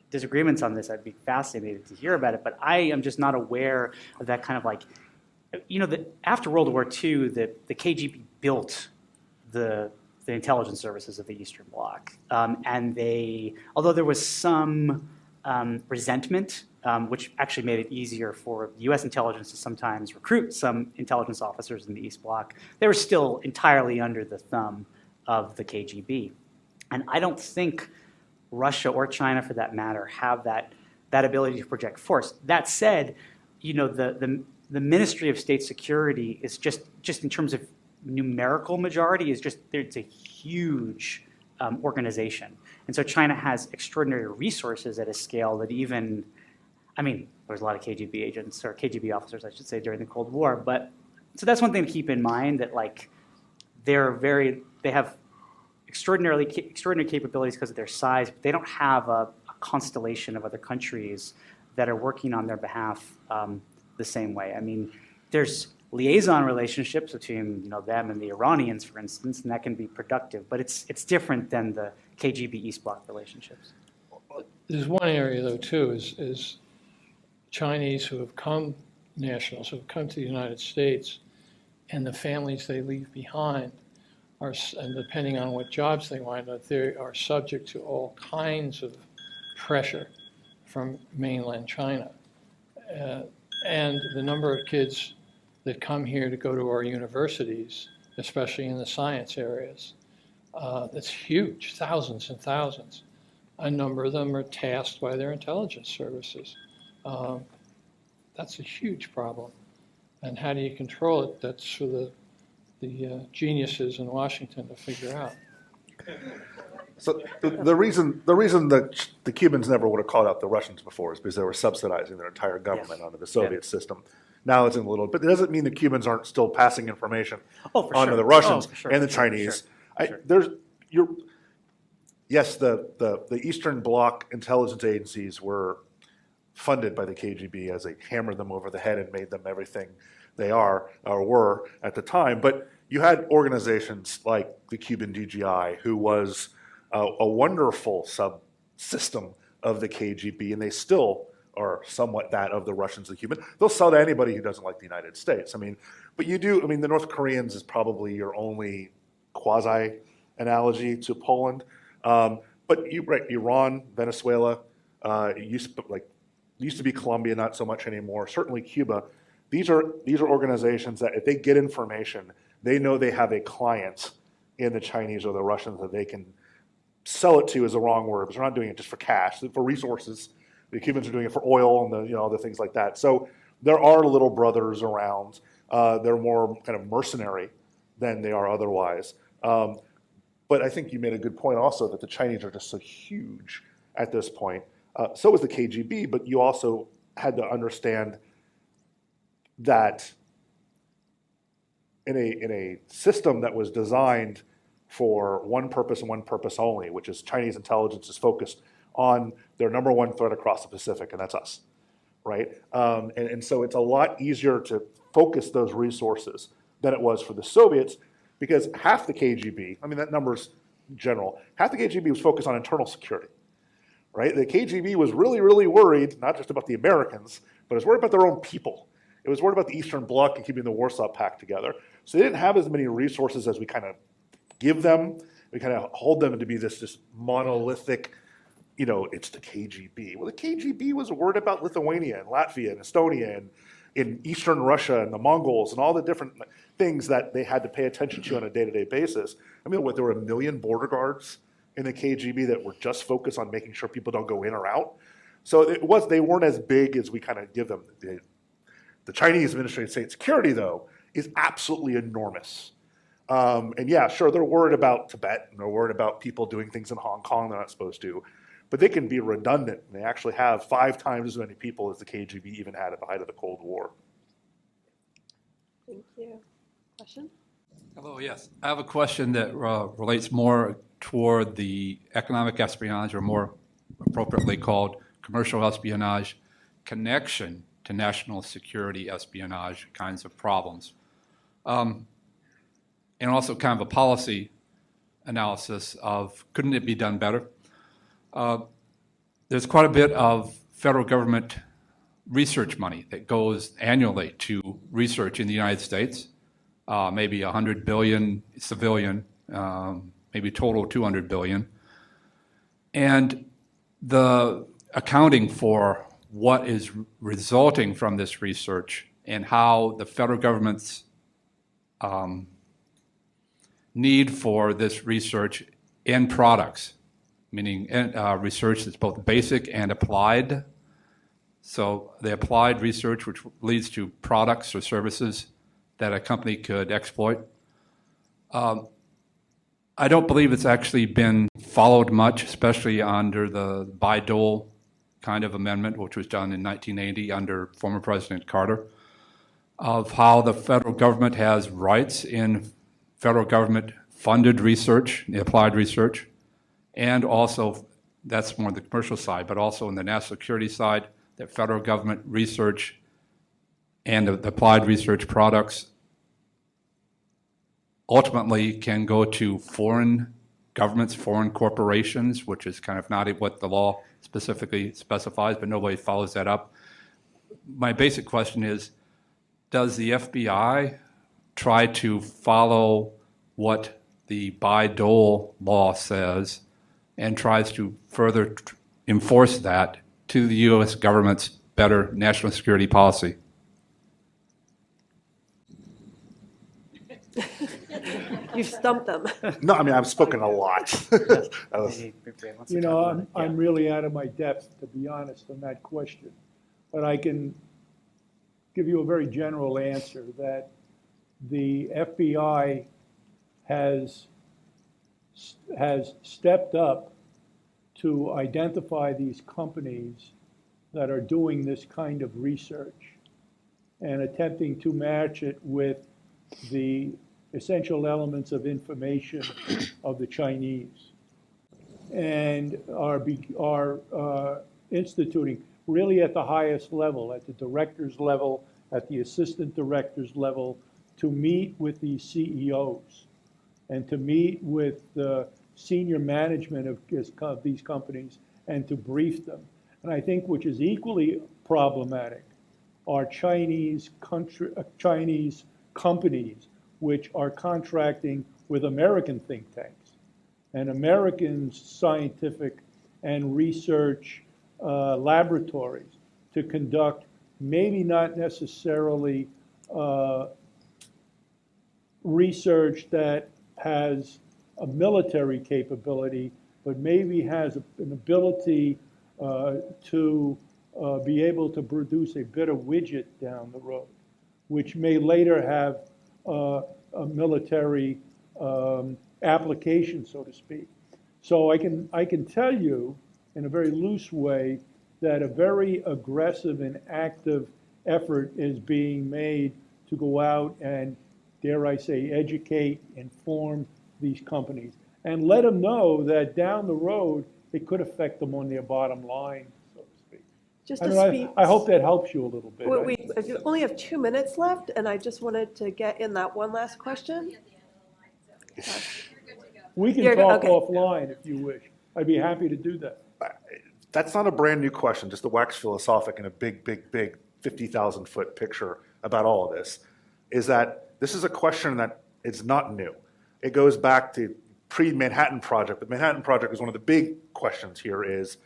disagreements on this, I'd be fascinated to hear about it. But I am just not aware of that kind of like, after World War II, the KGB built the intelligence services of the Eastern Bloc. And although there was some resentment, which actually made it easier for U.S. intelligence to sometimes recruit some intelligence officers in the East Bloc, they were still entirely under the thumb of the KGB. And I don't think Russia or China, for that matter, have that ability to project force. That said, the Ministry of State Security is just in terms of numerical majority it's a huge organization. And so China has extraordinary resources at a scale that there was a lot of KGB agents, or KGB officers, I should say, during the Cold War. But so that's one thing to keep in mind, that like they have extraordinary capabilities because of their size, but they don't have a constellation of other countries that are working on their behalf the same way. I mean, there's liaison relationships between them and the Iranians, for instance, and that can be productive, but it's different than the KGB East Bloc relationships.
There's one area, though, too, is Chinese nationals who have come to the United States, and the families they leave behind and depending on what jobs they wind up, they are subject to all kinds of pressure from mainland China. And the number of kids that come here to go to our universities, especially in the science areas, that's huge, thousands and thousands. A number of them are tasked by their intelligence services. That's a huge problem. And how do you control it? That's for the geniuses in Washington to figure out.
So the reason that the Cubans never would have called out the Russians before is because they were subsidizing their entire government under the Soviet system. Now it's in a little, but it doesn't mean the Cubans aren't still passing information onto the Russians and the Chinese. Yes, the Eastern Bloc intelligence agencies were funded by the KGB as they hammered them over the head and made them everything they are or were at the time. But you had organizations like the Cuban DGI, who was a wonderful subsystem of the KGB, and they still are somewhat that of the Russians and Cubans. They'll sell to anybody who doesn't like the United States. But the North Koreans is probably your only quasi-analogy to Poland. But Iran, Venezuela, used to be Colombia, not so much anymore. Certainly Cuba. These are organizations that if they get information, they know they have a client in the Chinese or the Russians that they can sell it to is the wrong word, because they're not doing it just for cash, for resources. The Cubans are doing it for oil and other things like that. So there are little brothers around. They're more kind of mercenary than they are otherwise. But I think you made a good point also that the Chinese are just so huge at this point. So was the KGB, but you also had to understand that in a system that was designed for one purpose and one purpose only, which is Chinese intelligence is focused on their number one threat across the Pacific, and that's us, right? And so it's a lot easier to focus those resources than it was for the Soviets, because half the KGB, I mean, that number's general, half the KGB was focused on internal security, right? The KGB was really, really worried, not just about the Americans, but it was worried about their own people. It was worried about the Eastern Bloc and keeping the Warsaw Pact together. So they didn't have as many resources as we kind of give them. We kind of hold them to be this monolithic, it's the KGB. Well, the KGB was worried about Lithuania and Latvia and Estonia and in Eastern Russia and the Mongols and all the different things that they had to pay attention to on a day-to-day basis. I mean, there were 1 million border guards in the KGB that were just focused on making sure people don't go in or out. So they weren't as big as we kind of give them. The Chinese Administration of State Security, though, is absolutely enormous. And yeah, sure, they're worried about Tibet and they're worried about people doing things in Hong Kong they're not supposed to, but they can be redundant. They actually have 5 times as many people as the KGB even had at the height of the Cold War.
Thank you. Question?
Hello, yes. I have a question that relates more toward the economic espionage, or more appropriately called commercial espionage, connection to national security espionage kinds of problems. And also kind of a policy analysis of, couldn't it be done better? There's quite a bit of federal government research money that goes annually to research in the United States, maybe 100 billion civilian, maybe total 200 billion. And the accounting for what is resulting from this research and how the federal government's need for this research in products, meaning research that's both basic and applied. So the applied research, which leads to products or services that a company could exploit. I don't believe it's actually been followed much, especially under the Bayh-Dole kind of amendment, which was done in 1980 under former President Carter, of how the federal government has rights in federal government funded research, the applied research, and also, that's more the commercial side, but also in the national security side, that federal government research and the applied research products ultimately can go to foreign governments, foreign corporations, which is kind of not what the law specifically specifies, but nobody follows that up. My basic question is, does the FBI try to follow what the Bayh-Dole law says and tries to further enforce that to the U.S. government's better national security policy?
You've stumped them.
No, I mean, I've spoken a lot.
I'm really out of my depth, to be honest, on that question. But I can give you a very general answer that the FBI has stepped up to identify these companies that are doing this kind of research and attempting to match it with the essential elements of information of the Chinese, and are instituting really at the highest level, at the director's level, at the assistant director's level, to meet with these CEOs and to meet with the senior management of these companies and to brief them. And I think which is equally problematic are Chinese companies which are contracting with American think tanks and American scientific and research laboratories to conduct maybe not necessarily research that has a military capability, but maybe has an ability to be able to produce a better widget down the road, which may later have a military application, so to speak. So I can tell you in a very loose way that a very aggressive and active effort is being made to go out and, dare I say, educate, inform these companies, and let them know that down the road it could affect them on their bottom line, so to speak.
Just
I hope that helps you a little bit.
We only have 2 minutes left, and I just wanted to get in that one last question.
We can talk offline if you wish. I'd be happy to do that.
That's not a brand new question, just to wax philosophic in a big, big, big 50,000-foot picture about all of this, is that this is a question that is not new. It goes back to pre-Manhattan Project. The Manhattan Project is one of the big questions here is,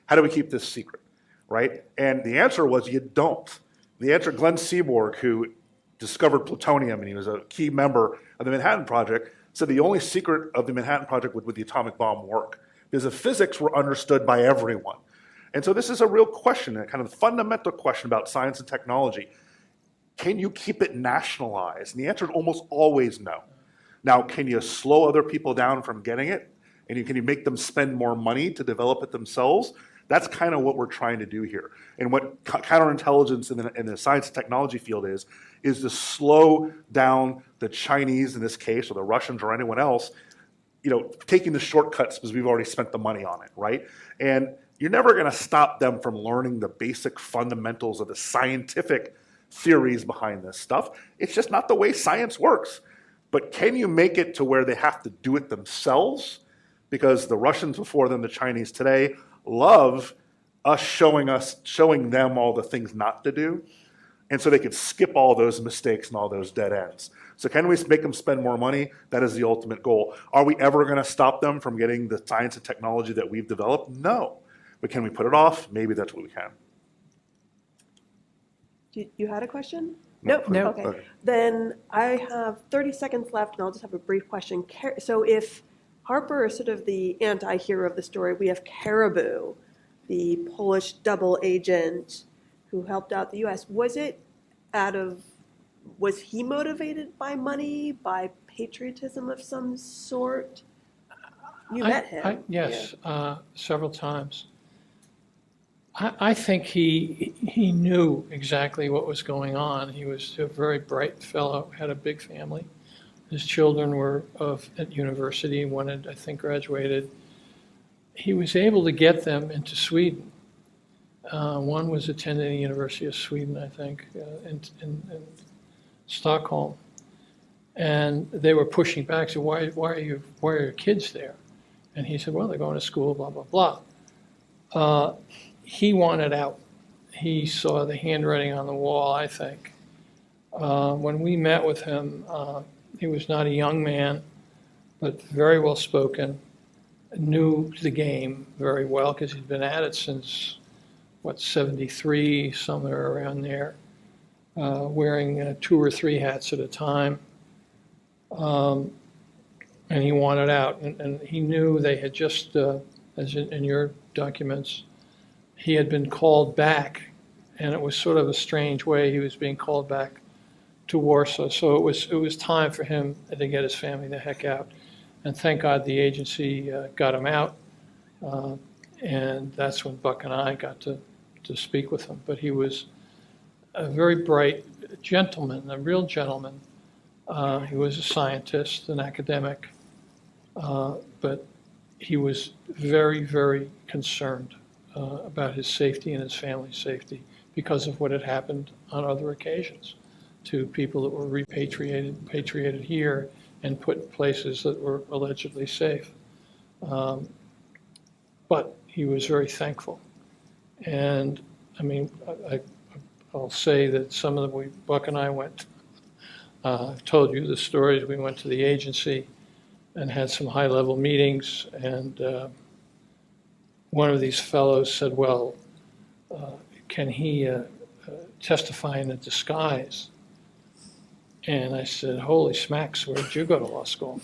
how do we keep this secret, right? And the answer was you don't. The answer, Glenn Seaborg, who discovered plutonium, and he was a key member of the Manhattan Project, said the only secret of the Manhattan Project would the atomic bomb work, because the physics were understood by everyone. And so this is a real question, a kind of fundamental question about science and technology. Can you keep it nationalized? And the answer is almost always no. Now, can you slow other people down from getting it? And can you make them spend more money to develop it themselves? That's kind of what we're trying to do here. And what counterintelligence in the science and technology field is to slow down the Chinese, in this case, or the Russians or anyone else, taking the shortcuts because we've already spent the money on it, right? And you're never going to stop them from learning the basic fundamentals of the scientific theories behind this stuff. It's just not the way science works. But can you make it to where they have to do it themselves? Because the Russians before them, the Chinese today, love us showing them all the things not to do. And so they could skip all those mistakes and all those dead ends. So can we make them spend more money? That is the ultimate goal. Are we ever going to stop them from getting the science and technology that we've developed? No. But can we put it off? Maybe that's what we can.
You had a question?
No.
Okay. Then I have 30 seconds left, and I'll just have a brief question. So if Harper is sort of the anti-hero of the story, we have Caribou, the Polish double agent who helped out the U.S. Was he motivated by money, by patriotism of some sort? You met him.
Yes, yeah. Several times. I think he knew exactly what was going on. He was a very bright fellow, had a big family. His children were at university, one had, I think, graduated. He was able to get them into Sweden. One was attending the University of Sweden, I think, in Stockholm. And they were pushing back, so why are your kids there? And he said, well, they're going to school, blah, blah, blah. He wanted out. He saw the handwriting on the wall, I think. When we met with him, he was not a young man, but very well spoken, knew the game very well because he'd been at it since, 73, somewhere around there, wearing 2 or 3 hats at a time. And he wanted out. And he knew they had just, as in your documents, he had been called back, and it was sort of a strange way he was being called back to Warsaw. So it was time for him to get his family the heck out. And thank God the agency got him out. And that's when Buck and I got to speak with him. But he was a very bright gentleman, a real gentleman. He was a scientist, an academic, but he was very, very concerned about his safety and his family's safety because of what had happened on other occasions to people that were repatriated here and put in places that were allegedly safe. But he was very thankful. And I mean, I'll say that some of the, Buck and I went, I've told you the stories, we went to the agency and had some high-level meetings, and one of these fellows said, well, can he testify in a disguise And I said, holy smacks, where did you go to law school?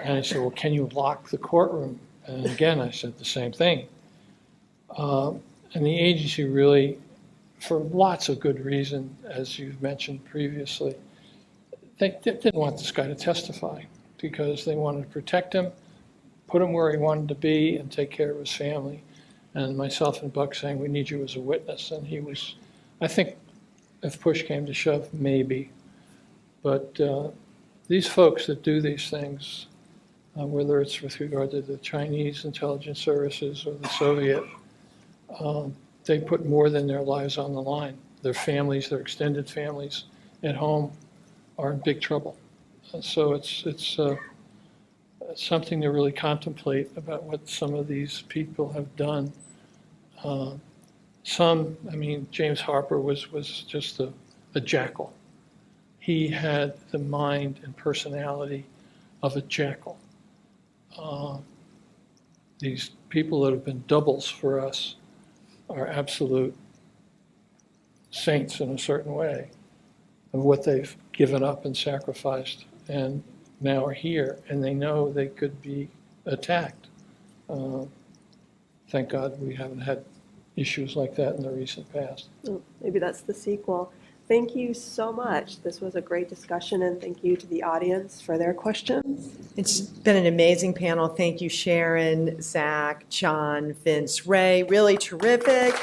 And he said, well, can you lock the courtroom? And again, I said the same thing. And the agency really, for lots of good reason, as you've mentioned previously, they didn't want this guy to testify because they wanted to protect him, put him where he wanted to be, and take care of his family. And myself and Buck saying, we need you as a witness. And he was, I think, if push came to shove, maybe. But these folks that do these things, whether it's with regard to the Chinese intelligence services or the Soviet, they put more than their lives on the line. Their families, their extended families at home are in big trouble. So it's something to really contemplate about what some of these people have done. James Harper was just a jackal. He had the mind and personality of a jackal. These people that have been doubles for us are absolute saints in a certain way of what they've given up and sacrificed and now are here, and they know they could be attacked. Thank God we haven't had issues like that in the recent past.
Oh, maybe that's the sequel. Thank you so much. This was a great discussion, and thank you to the audience for their questions.
It's been an amazing panel. Thank you, Sharon, Zach, John, Vince, Ray. Really terrific.